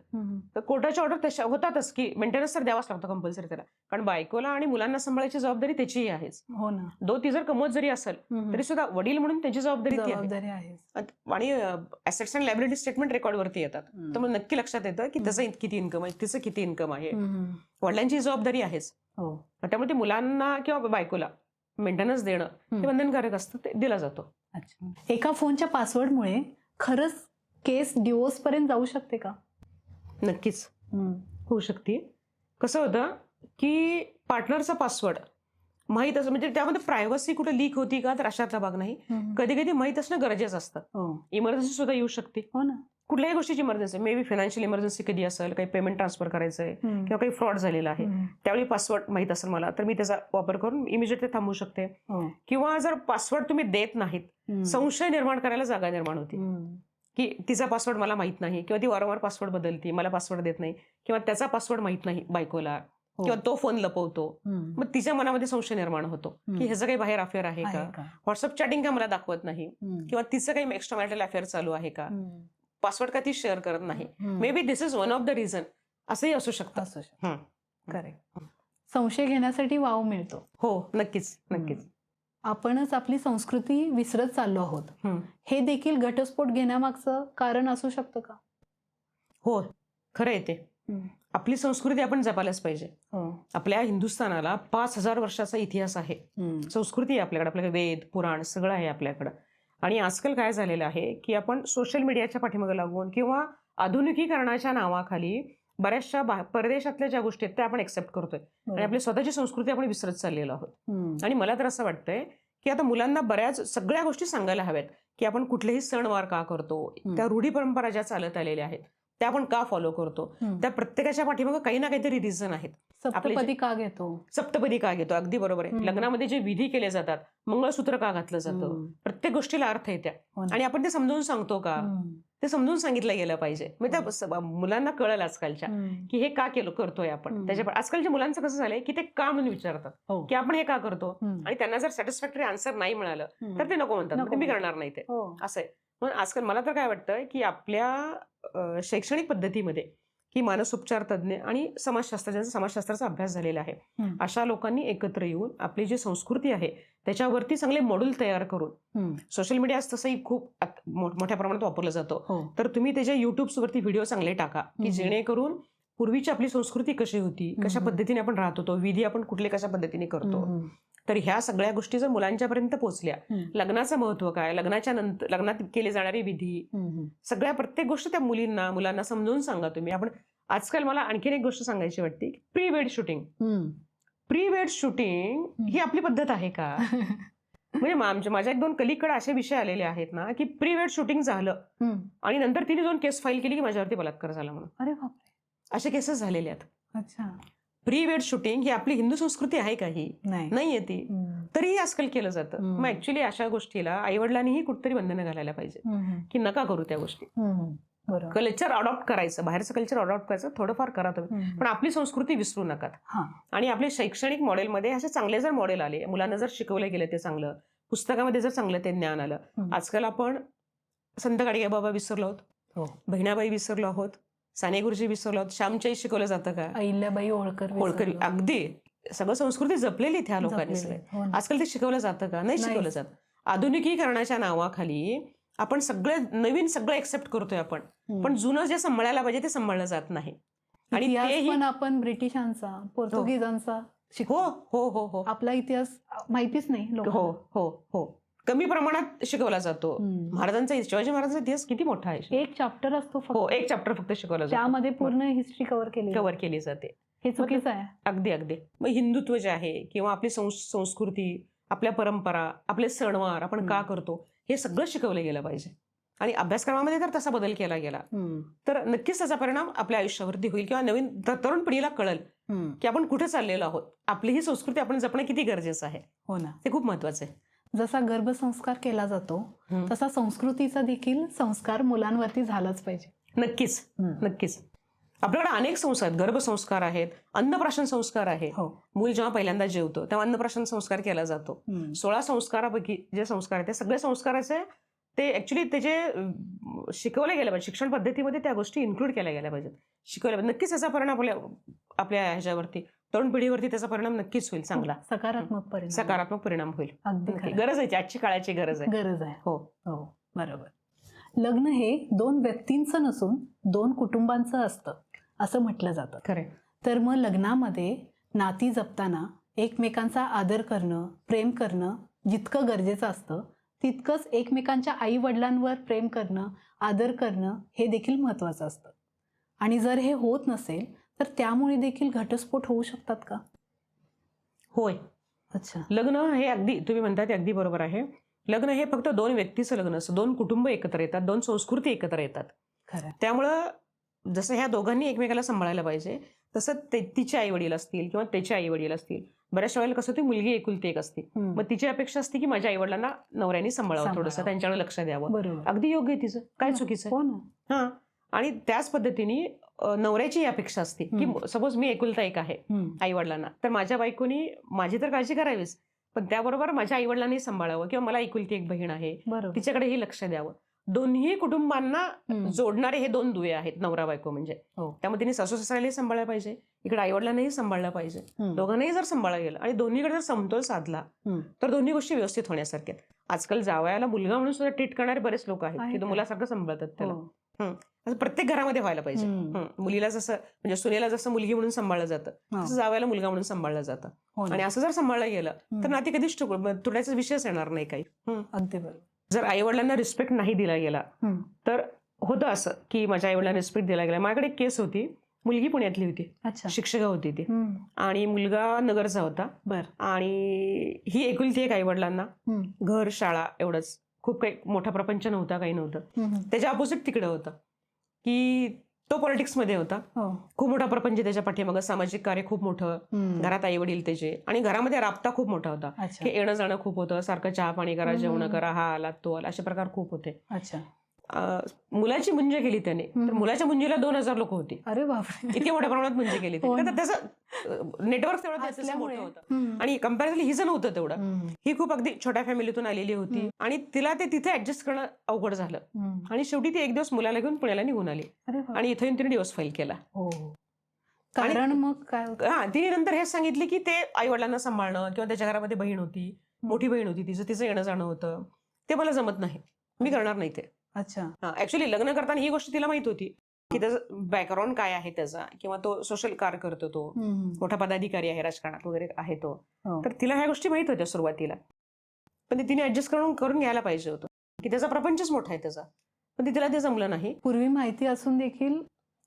तर कोर्टाच्या ऑर्डर तशा होतातच की मेंटेनन्स तर द्यावाच लागतो कंपल्सरी त्याला, कारण बायकोला आणि मुलांना सांभाळायची जबाबदारी त्याचीही आहेच. हो ना. ती जर कमवत जरी असेल तरी सुद्धा वडील म्हणून त्याची जबाबदारी आहे. आणि ॲसेट्स अँड लायबिलिटी स्टेटमेंट रेकॉर्डवरती येतात, त्यामुळे नक्की लक्षात येतं की त्याचं किती इन्कम आहे, तिचं किती इन्कम आहे, वडिलांची जबाबदारी आहेच. त्यामुळे ते मुलांना किंवा बायकोला मेंटेनन्स देणं हे बंधनकारक असतं, ते दिला जातो. एका फोनच्या पासवर्डमुळे खरंच केस डिवोर्स पर्यंत जाऊ शकते का? नक्कीच होऊ शकते. कसं होतं की पार्टनरचा पासवर्ड माहीत असं, म्हणजे त्यामध्ये प्रायव्हसी कुठे लीक होती का, तर अशातला भाग नाही. कधी कधी माहीत असणं गरजेचं असतं. इमर्जन्सी सुद्धा येऊ शकते. हो ना. कुठल्याही गोष्टीची emergency, may be financial emergency कधी असेल, काही पेमेंट ट्रान्सफर करायचंय किंवा काही फ्रॉड झालेला आहे, त्यावेळी पासवर्ड माहीत असेल मला, तर मी त्याचा वापर करून इमिजिएटली थांबवू शकते. किंवा जर पासवर्ड तुम्ही देत नाहीत, संशय निर्माण करायला जागा निर्माण होती की तिचा पासवर्ड मला माहित नाही, किंवा ती वारंवार पासवर्ड बदलती, मला पासवर्ड देत नाही, किंवा त्याचा पासवर्ड माहित नाही बायकोला, किंवा तो फोन लपवतो, मग तिच्या मनामध्ये संशय निर्माण होतो की ह्याचं काही बाहेर अफेअर आहे का, व्हॉट्सअप चॅटिंग का मला दाखवत नाही, किंवा तिचं काही एक्स्ट्रा मॅरिटल अफेअर चालू आहे का, पासवर्ड का ती शेअर करत नाही, may be this is one of the reason, असंही असू शकतं. करेक्ट. संशय घेण्यासाठी वाव मिळतो. हो, नक्कीच नक्कीच. आपणच आपली संस्कृती विसरत चाललो आहोत, हे देखील घटस्फोट घेण्यामागचं कारण असू शकतं का? हो, खरं आहे ते. आपली संस्कृती आपण जपायलाच पाहिजे. आपल्या हिंदुस्थानाला 5000 वर्षाचा इतिहास आहे, संस्कृती आहे आपल्याकडे वेद पुराण सगळं आहे आपल्याकडं. आणि आजकाल काय झालेलं आहे की आपण सोशल मीडियाच्या पाठीमागे लागून किंवा आधुनिकीकरणाच्या नावाखाली बऱ्याचशा परदेशातल्या ज्या गोष्टी आहेत त्या आपण एक्सेप्ट करतोय आणि आपली स्वतःची संस्कृती आपण विसरत चाललेलो आहोत. आणि मला तर असं वाटतंय की आता मुलांना बऱ्याच सगळ्या गोष्टी सांगायला हव्यात की आपण कुठलेही सणवार का करतो, त्या रूढी परंपरा ज्या चालत आलेल्या आहेत त्या आपण का फॉलो करतो, त्या प्रत्येकाच्या पाठीमागे काही ना काहीतरी रिझन आहेत. सप्तपदी का घेतो, सप्तपदी का घेतो, अगदी बरोबर आहे. लग्नामध्ये जे विधी केले जातात, मंगळसूत्र का घातलं जातं, प्रत्येक गोष्टीला अर्थ आहे त्या, आणि आपण ते समजावून सांगतो का, ते समजून सांगितलं गेलं पाहिजे. म्हणजे त्या मुलांना कळलं आजकालच्या की हे का करतोय आपण. त्याच्या आजकालच्या मुलांचं कसं झालंय की ते का म्हणून विचारतात की आपण हे का करतो, आणि त्यांना जर सॅटिस्फॅक्टरी आन्सर नाही मिळालं तर ते नको म्हणतात, मी करणार नाही ते, असं आहे. म्हणून आजकाल मला तर काय वाटतं की आपल्या शैक्षणिक पद्धतीमध्ये की मानसोपचार तज्ज्ञ आणि समाजशास्त्रज्ञांचा समाजशास्त्राचा अभ्यास झालेला आहे, अशा लोकांनी एकत्र येऊन आपली जी संस्कृती आहे त्याच्यावरती चांगले मॉड्यूल तयार करून, सोशल मीडिया तसंही खूप मोठ्या प्रमाणात वापरलं जातं, तर तुम्ही त्याच्या युट्यूबवरती व्हिडिओ चांगले टाका की जेणेकरून पूर्वीची आपली संस्कृती कशी होती, कशा पद्धतीने आपण राहत होतो, विधी आपण कुठले कशा पद्धतीने करतो, तर ह्या सगळ्या गोष्टी जर मुलांच्या पर्यंत पोहोचल्या, लग्नाचं महत्व काय, लग्नाच्या नंतर लग्नात केले जाणारे विधी, सगळ्या प्रत्येक गोष्ट त्या मुलांना समजावून सांगा तुम्ही. आपण आजकाल मला आणखीन एक गोष्ट सांगायची वाटते, प्री वेड शूटिंग. प्री वेड शूटिंग ही आपली पद्धत आहे का? माझ्या 1-2 कलिकडे असे विषय आलेले आहेत ना, की प्री वेड शूटिंग झालं आणि नंतर तिने जाऊन केस फाईल केली की माझ्यावरती बलात्कार झाला म्हणून. अरे बापरे. असे केसेस झालेले आहेत. अच्छा. प्री वेड शूटिंग ही आपली हिंदू संस्कृती आहे का? ही नाहीये ती. तरीही आजकाल केलं जातं. मग ऍक्च्युली अशा गोष्टीला आईवडिलांनीही कुठेतरी बंधनं घालायला पाहिजे की नका करू त्या गोष्टी. कल्चर अडॉप्ट करायचं, बाहेरचं कल्चर अडॉप्ट करायचं, थोडंफार करा तुम्ही, पण आपली संस्कृती विसरू नका. आणि आपले शैक्षणिक मॉडेलमध्ये असे चांगले जर मॉडेल आले, मुलांना जर शिकवलं गेलं ते चांगलं, पुस्तकामध्ये जर चांगलं ते ज्ञान आलं. आजकाल आपण संत गाडगेबाबा विसरलो आहोत, बहिणाबाई विसरलो आहोत, साने गुरुजी विसरलो आहोत, श्यामच्याई शिकवलं जातं का? अहिल्याबाई होळकर. अगदी सगळं संस्कृती जपलेली त्या लोकांनी. आजकाल ते शिकवलं जातं का? नाही शिकवलं जात. आधुनिकीकरणाच्या नावाखाली आपण नवीन सगळं एक्सेप्ट करतोय आपण, पण जुनं जे सांभाळायला पाहिजे ते सांभाळलं जात नाही. आणि तेही पण आपण ब्रिटिशांचा, पोर्तुगीजांचा हो आपला इतिहास माहितीच नाही. हो कमी प्रमाणात शिकवला जातो. महाराजांचा, शिवाजी महाराजांचा इतिहास किती मोठा आहे. एक चॅप्टर असतो फक्त. एक चॅप्टर फक्त शिकवला जातो, त्यामध्ये पूर्ण हिस्ट्री कव्हर केली जाते. हे चुकीचं आहे. अगदी. मग हिंदुत्व जे आहे किंवा आपली संस्कृती, आपल्या परंपरा, आपले सणवार आपण का करतो हे सगळं शिकवलं गेलं पाहिजे. आणि अभ्यासक्रमामध्ये जर तसा बदल केला गेला तर नक्कीच त्याचा परिणाम आपल्या आयुष्यावरती होईल किंवा नवीन तरुण पिढीला कळेल की आपण कुठे चाललेलो आहोत. आपली ही संस्कृती आपण जपणं किती गरजेचं आहे. हो ना, ते खूप महत्वाचं आहे. जसा गर्भसंस्कार केला जातो तसा संस्कृतीचा देखील संस्कार मुलांवरती झालाच पाहिजे. नक्कीच. आपल्याकडे अनेक संस्कार आहेत. गर्भसंस्कार आहेत, अन्नप्राशन संस्कार आहे. मूल जेव्हा पहिल्यांदा जेवतो तेव्हा अन्नप्राशन संस्कार केला जातो. 16 संस्कारापैकी जे संस्कार आहेत ते सगळे संस्काराचे ते ऍक्च्युली ते जे शिकवले गेले पाहिजे, शिक्षण पद्धतीमध्ये त्या गोष्टी इन्क्लूड केल्या गेल्या पाहिजेत, शिकवल्या पाहिजे. नक्कीच त्याचा परिणाम आपल्या ह्याच्यावरती, तरुण पिढीवरती त्याचा परिणाम नक्कीच होईल. चांगला सकारात्मक परिणाम होईल. गरज आहे, आजची काळाची गरज आहे. हो, बरोबर. लग्न हे 2 व्यक्तींचं नसून 2 कुटुंबांचं असतं असं म्हटलं जातं. खरं. तर मग लग्नामध्ये नाती जपताना एकमेकांचा आदर करणं, प्रेम करणं जितकं गरजेचं असतं तितकंच एकमेकांच्या आई वडिलांवर प्रेम करणं, आदर करणं हे देखील महत्त्वाचं असतं. आणि जर हे होत नसेल तर त्यामुळे देखील घटस्फोट होऊ शकतात का? होय. अच्छा. लग्न हे अगदी तुम्ही म्हणता ते अगदी बरोबर आहे. लग्न हे फक्त 2 व्यक्तीचं लग्न असतं, 2 कुटुंब एकत्र येतात, 2 संस्कृती एकत्र येतात. खरं. त्यामुळं जसं ह्या दोघांनी एकमेकाला सांभाळायला पाहिजे तसं तिचे आई वडील असतील किंवा त्याचे आई वडील असतील. बऱ्याचशा वेळेला कसं ती मुलगी एकुलती एक असते, मग तिची अपेक्षा असते की माझ्या आई वडिलांना नवऱ्याने सांभाळावं, थोडंसं त्यांच्याकडे लक्ष द्यावं. अगदी योग्य आहे तिचं, काय चुकीचं आहे. आणि त्याच पद्धतीने नवऱ्याची ही अपेक्षा असते की सपोज मी एकुलता एक आहे आई वडिलांना, तर माझ्या बायकोनी माझी तर काळजी करावीच, पण त्याबरोबर माझ्या आई वडिलांनी सांभाळावं किंवा मला एकुलती एक बहीण आहे तिच्याकडेही लक्ष द्यावं. दोन्ही कुटुंबांना जोडणारे हे 2 दुवे आहेत नवरा बायको म्हणजे. त्यामुळे तिने सासू सासऱ्यालाही सांभाळलं पाहिजे, इकडे आई वडिलांनाही सांभाळलं पाहिजे. दोघांनाही जर सांभाळलं गेलं आणि दोन्हीकडे जर समतोल साधला तर दोन्ही गोष्टी व्यवस्थित होण्यासारख्या. आजकाल जावयाला मुलगा म्हणून सुद्धा ट्रीट करणारे बरेच लोक आहेत की तो मुलासारखं सांभाळतात त्याला. असं प्रत्येक घरामध्ये व्हायला पाहिजे. मुलीला जसं म्हणजे सुनेला जसं मुलगी म्हणून सांभाळलं जातं तसं जावयाला मुलगा म्हणून सांभाळलं जातं. आणि असं जर सांभाळलं गेलं तर नाती कधीच तुटायचा विषयच येणार नाही काही. अगदी बरोबर. जर आई वडिलांना रिस्पेक्ट नाही दिला गेला तर होतं असं की माझ्या आई वडिलांना रिस्पेक्ट दिला गेला. माझ्याकडे एक केस होती, मुलगी पुण्यातली होती, शिक्षिका होती ती, आणि मुलगा नगरचा होता. आणि ही एकुलती एक आई वडिलांना, घर शाळा एवढंच, खूप काही मोठा प्रपंच नव्हता, काही नव्हतं. त्याच्या अपोजिट तिकडे होतं की तो पॉलिटिक्समध्ये होता, खूप मोठा प्रपंच त्याच्या पाठीमागं, सामाजिक कार्य खूप मोठं, घरात आई वडील त्याचे, आणि घरामध्ये राबता खूप मोठा होता की येणं जाणं खूप होतं, सारखं चहा पाणी करा, जेवण करा, हा आला तो आला, असे प्रकार खूप होते. मुलाची मुंज केली त्याने, तर मुलाच्या मुंजीला 2000 लोक होती. अरे बापरे, इतके मोठ्या प्रमाणात मुंज केली. त्याचं नेटवर्क तेवढं मोठं होतं आणि कम्पॅरेटिव्हली हिचं नव्हतं तेवढं. ही खूप अगदी छोट्या फॅमिलीतून आलेली होती आणि तिला ते तिथे ऍडजस्ट करणं अवघड झालं. आणि शेवटी ती एक दिवस मुलाला घेऊन पुण्याला निघून आली आणि इथे येऊन तिने डिवोर्स फाईल केला. कारण मग काय, तिने नंतर हेच सांगितले की ते आई वडिलांना सांभाळणं किंवा त्याच्या घरामध्ये बहीण होती, मोठी बहीण होती, तिचं येणं जाणं होतं, ते मला जमत नाही, मी करणार नाही ते. अच्छा. ऍक्च्युली लग्न करताना ही गोष्ट तिला माहित होती की त्याचं बॅकग्राऊंड काय आहे त्याचा, किंवा तो सोशल कार्य करतो, तो मोठा पदाधिकारी आहे, राजकारणात वगैरे आहे तो, तर तिला ह्या गोष्टी माहित होत्या सुरुवातीला. पण ते तिने ऍडजस्ट करून घ्यायला पाहिजे होतं की त्याचा प्रपंचच मोठा आहे त्याचा, पण तिला ते जमलं नाही. पूर्वी माहिती असून देखील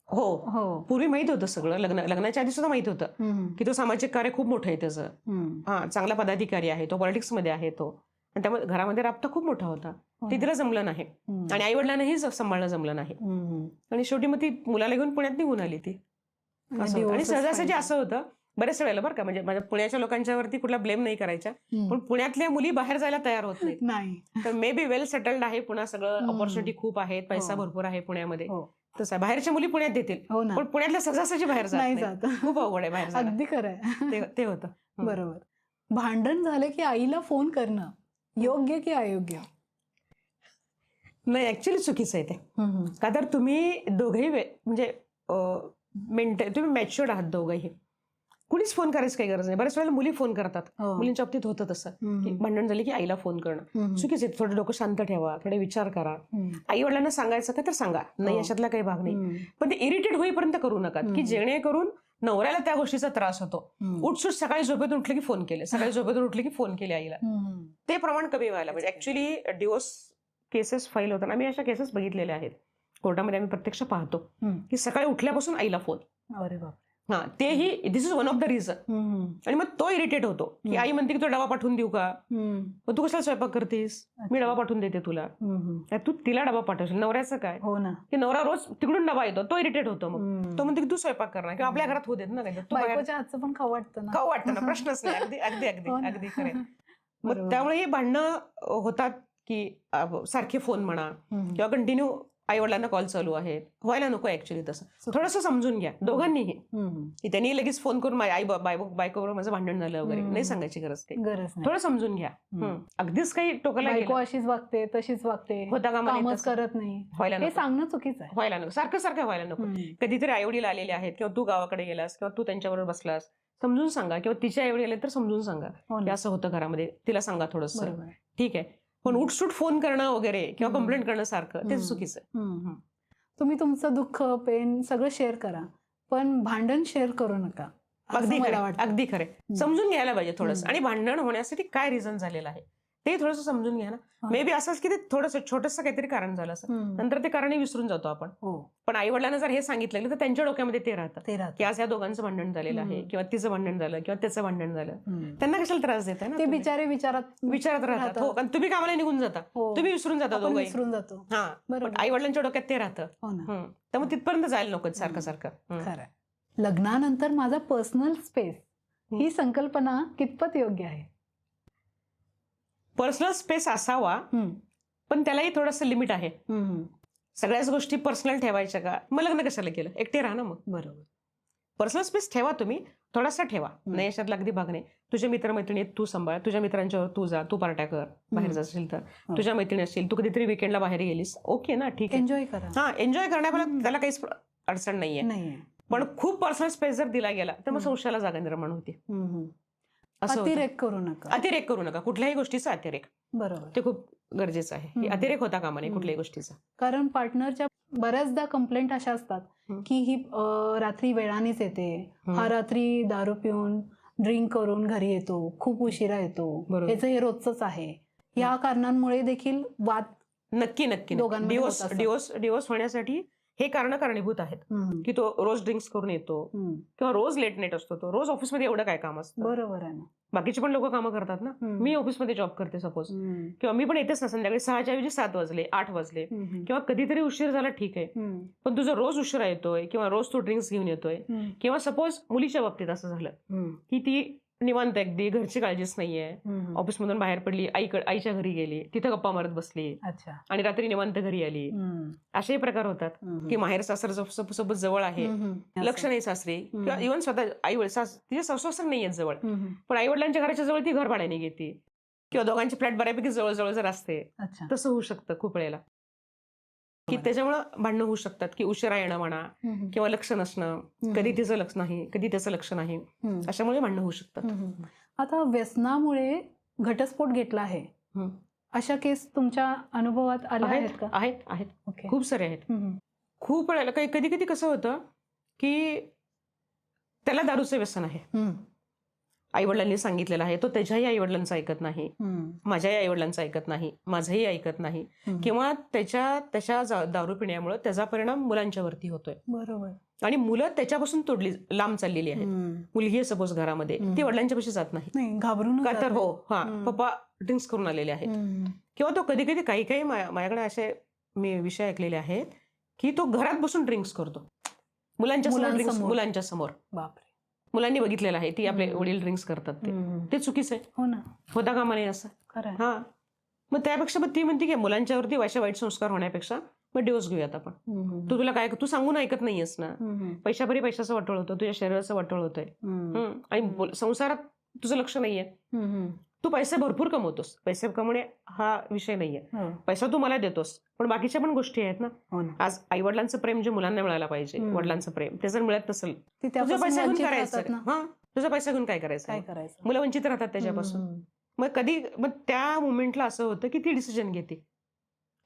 पूर्वी माहित होतं सगळं, लग्नाच्या आधी सुद्धा माहित होतं की तो सामाजिक कार्य खूप मोठं आहे त्याचं, चांगला पदाधिकारी आहे तो, पॉलिटिक्समध्ये आहे तो, आणि त्यामुळे घरामध्ये राबता खूप मोठा होता. ते तिला जमलं नाही आणि आई वडिलांनाही सांभाळणं जमलं नाही आणि शेवटी मग ती मुलाला घेऊन पुण्यात निघून आली ती. असं होतं. आणि सहजासहजी असं होतं बऱ्याच वेळेला बरं का, म्हणजे माझ्या पुण्याच्या लोकांच्यावरती कुठला ब्लेम नाही करायचा, पण पुण्यातल्या मुली बाहेर जायला तयार होत नाहीत. नाही. तर मे बी वेल सेटल्ड आहे पुन्हा, सगळं ऑपॉर्च्युनिटी खूप आहेत, पैसा भरपूर आहे पुण्यामध्ये. तसं बाहेरच्या मुली पुण्यात देतील, पण पुण्यातल्या सहजासहजी बाहेर नाही जात जात. खूप अवघड आहे बाहेर जाणं. अगदी खरं आहे. ते होतं. बरोबर. भांडण झालं की आईला फोन करणं योग्य की अयोग्य? नाही, ऍक्च्युली चुकीचं आहे ते. का तर तुम्ही दोघेही म्हणजे तुम्ही मॅच्युअर्ड आहात दोघंही. कुणीच फोन करायची काही गरज नाही. बऱ्याच वेळेला मुली फोन करतात, मुलींच्या बाबतीत होतं तसं की भांडण झाली की आईला फोन करणं चुकीचं आहे. थोडं डोकं शांत ठेवा, थोडे विचार करा. आई वडिलांना सांगायचं का तर सांगा, नाही अशातला काही भाग नाही, पण ते इरिटेट होईपर्यंत करू नका की जेणेकरून नवऱ्याला त्या गोष्टीचा त्रास होतो. उठसूट सकाळी झोपेतून उठले की फोन केले, सकाळी झोपेतून उठले की फोन केले आईला. ते प्रमाण कमी व्हायला पाहिजे. ऍक्च्युली डिवोर्स केसेस फाईल होताना आम्ही अशा केसेस बघितलेल्या आहेत कोर्टामध्ये, आम्ही प्रत्यक्ष पाहतो की सकाळी उठल्यापासून आईला फोन. अरे बाप. हा, तेही this is one of the reason. आणि मग तो इरिटेट होतो की आई म्हणते की तू डबा पाठवून देऊ का, मग तू कशाला स्वयंपाक करतेस, मी डबा पाठवून देते तुला. तू तिला डबा पाठवशील. नवऱ्याचं काय हो ना, की नवरा रोज तिकडून डबा येतो, तो इरिटेट होतो. मग तो म्हणतो की तू स्वयंपाक करणार किंवा आपल्या घरात होऊ देत ना काही, तू बायकोच्या हातचं पण खाऊ वाटतं ना. खाऊ वाटतं ना, प्रश्नच नाही. अगदी अगदी अगदी अगदी खरे. मग त्यामुळे हे भांडणं होतात की सारखे फोन म्हणा किंवा कंटिन्यू आई वडिलांना कॉल चालू आहेत, व्हायला नको ऍक्च्युली तसं. थोडंसं समजून घ्या दोघांनीही की त्यांनी लगेच फोन करून आई बायकोबरोबर माझं भांडण झालं वगैरे नाही सांगायची गरज नाही. थोडं समजून घ्या. अगदीच काही टोकाला बायको अशीच वागते तशीच वागते, होता कामच करत नाही, व्हायला हे सांगणं चुकीचं आहे. व्हायला नको, सारखं व्हायला नको. कधीतरी आई वडील आलेले आहेत किंवा तू गावाकडे गेलास किंवा तू त्यांच्याबरोबर बसलास, समजून सांगा. किंवा तिच्या आई वडील आले तर समजून सांगा की असं होतं घरामध्ये, तिला सांगा थोडंसं, ठीक आहे. पण उठसूट फोन करणं वगैरे किंवा कंप्लेंट करणं सारखं, ते चुकीचं आहे. तुम्ही तुमचं दुःख पेन सगळं शेअर करा, पण भांडण शेअर करू नका. अगदी खरं, अगदी खरे. समजून घ्यायला पाहिजे थोडंसं. आणि भांडण होण्यासाठी काय रिझन झालेलं आहे ते थोडंसं समजून घ्या ना. मे बी असंच की ते थोडंसं छोटंसं काहीतरी कारण झालं असं, नंतर ते कारणही विसरून जातो आपण. पण आई वडिलांना जर हे सांगितलं तर त्यांच्या डोक्यामध्ये ते राहतं की आज या दोघांचं भांडण झालेलं आहे किंवा तिचं भांडण झालं किंवा त्याचं भांडण झालं. त्यांना कशाला त्रास देताय ना, ते बिचारे विचारात राहतात. हो, कारण तुम्ही कामाला निघून जाता, तुम्ही विसरून जाता दोघं, विसरून जातो. हा, पण आई वडिलांच्या डोक्यात ते राहतं. त्यामुळे तिथपर्यंत जायला नको सारखं. खरं. लग्नानंतर माझा पर्सनल स्पेस ही संकल्पना कितपत योग्य आहे? पर्सनल स्पेस असावा, पण त्यालाही थोडंसं लिमिट आहे. सगळ्याच गोष्टी पर्सनल ठेवायच्या का, मग लग्न कशाला केलं, एकटे राहा ना मग. बरोबर. पर्सनल स्पेस ठेवा, तुम्ही थोडासा ठेवा, नाही अशातला अगदी भाग नाही. तुझ्या मित्रमैत्रिणी तू सांभाळ, तुझ्या मित्रांच्यावर तू जा, तू पार्ट्या कर बाहेर जाशील तर. तुझ्या मैत्रिणी असतील, तू कधीतरी विकेंडला बाहेर गेलीस, ओके ना, ठीक आहे, एन्जॉय करा. हा, एन्जॉय करण्याला त्याला काहीच अडचण नाहीये. पण खूप पर्सनल स्पेस जर दिला गेला तर मग संशयाला जागा निर्माण होते. अतिरेक करू नका, कुठल्याही गोष्टीचा अतिरेक. बरोबर, ते खूप गरजेचं आहे. अतिरेक होता कामा नये कुठल्याही गोष्टीचा. कारण पार्टनरच्या बऱ्याचदा कंप्लेंट अशा असतात की ही रात्री वेळानेच येते, हा रात्री दारू पिऊन ड्रिंक करून घरी येतो, खूप उशिरा येतो, याचं हे रोजच आहे. या कारणांमुळे देखील वाद नक्की डिवोर्स होण्यासाठी हे कारण कारणीभूत आहेत की तो रोज ड्रिंक्स करून येतो किंवा रोज लेट नाईट असतो, तो रोज ऑफिसमध्ये एवढं काय काम असतं. बरोबर आहे ना, बाकीचे पण लोक कामं करतात ना. मी ऑफिसमध्ये जॉब करते सपोज, किंवा मी पण येतेच ना संध्याकाळी 6च्या ऐवजी 7 वाजले 8 वाजले किंवा कधीतरी उशीर झाला, ठीक आहे, पण तुझं रोज उशिरा येतोय किंवा रोज तू ड्रिंक्स घेऊन येतोय किंवा सपोज मुलीच्या बाबतीत असं झालं की ती निवांत अगदी घरची काळजीच नाहीये, ऑफिसमधून बाहेर पडली, आईच्या घरी गेली, तिथं गप्पा मारत बसली आणि रात्री निवांत घरी आली. असेही प्रकार होतात की माहेर सासर सोबत जवळ आहे, लक्ष नाही सासरी किंवा इव्हन स्वतः आई वडील तिचे सासू नाही आहेत जवळ, पण आई वडिलांच्या घराच्या जवळ ती घर भाड्याने घेते किंवा दोघांचे फ्लॅट बऱ्यापैकी जवळ जर असते, तसं होऊ शकतं खूप वेळेला की त्याच्यामुळे भांडणं होऊ शकतात की उशिरा येणं म्हणा किंवा लक्ष नसणं, कधी तिचं लक्ष नाही कधी त्याचं लक्ष नाही, अशामुळे भांडणं होऊ शकतात. आता व्यसनामुळे घटस्फोट घेतला आहे, अशा केस तुमच्या अनुभवात आल्या आहेत का? आहेत, खूप सारे आहेत. खूप वेळेला कधी कधी कसं होतं की त्याला दारूचं व्यसन आहे, आई वडिलांनी सांगितलेलं आहे, तो त्याच्याही आई वडिलांचं ऐकत नाही, माझ्याही आई वडिलांचं ऐकत नाही, माझंही ऐकत नाही, किंवा त्याच्या दारू पिण्यामुळे त्याचा परिणाम मुलांच्यावरती होतोय. बरोबर. आणि मुलं त्याच्यापासून लांब चाललेली आहेत. मुलगी आहे सपोज घरामध्ये, ती वडिलांच्या पाशी जात नाही. नाही, घाबरून का तर पप्पा ड्रिंक्स करून आलेले आहेत. किंवा तो कधी कधी काही माझ्याकडे असे मी विषय ऐकलेले आहेत की तो घरात बसून ड्रिंक्स करतो मुलांच्या समोर. बापरे. मुलांनी बघितलेलं आहे ती आपले वडील ड्रिंक्स करतात ते चुकीचं आहे. हो ना, होता कामा नये असं. खरं. हा, मग त्यापेक्षा मग ती म्हणते की मुलांच्यावरती अशा वाईट संस्कार होण्यापेक्षा मग डिवोर्स घेऊयात आपण. तुला काय, तू सांगून ऐकत नाहीयेस ना, पैशाभरी पैशाचं वाटोळ होतं, तुझ्या शरीराचं वाटोळ होतंय आणि संसारात तुझं लक्ष नाहीये. तू पैसे भरपूर कमवतोस, पैसे कमवणे हा विषय नाहीये, पैसा तू मला देतोस, पण बाकीच्या पण गोष्टी आहेत ना. आज आई वडिलांचं प्रेम जे मुलांना मिळायला पाहिजे, वडिलांचं प्रेम ते जर मिळत नसेल, तुझा पैसा घेऊन करायचं. तुझा पैसा घेऊन काय करायचं? मुलं वंचित राहतात त्याच्यापासून. मग त्या मुमेंटला असं होतं की ती डिसिजन घेते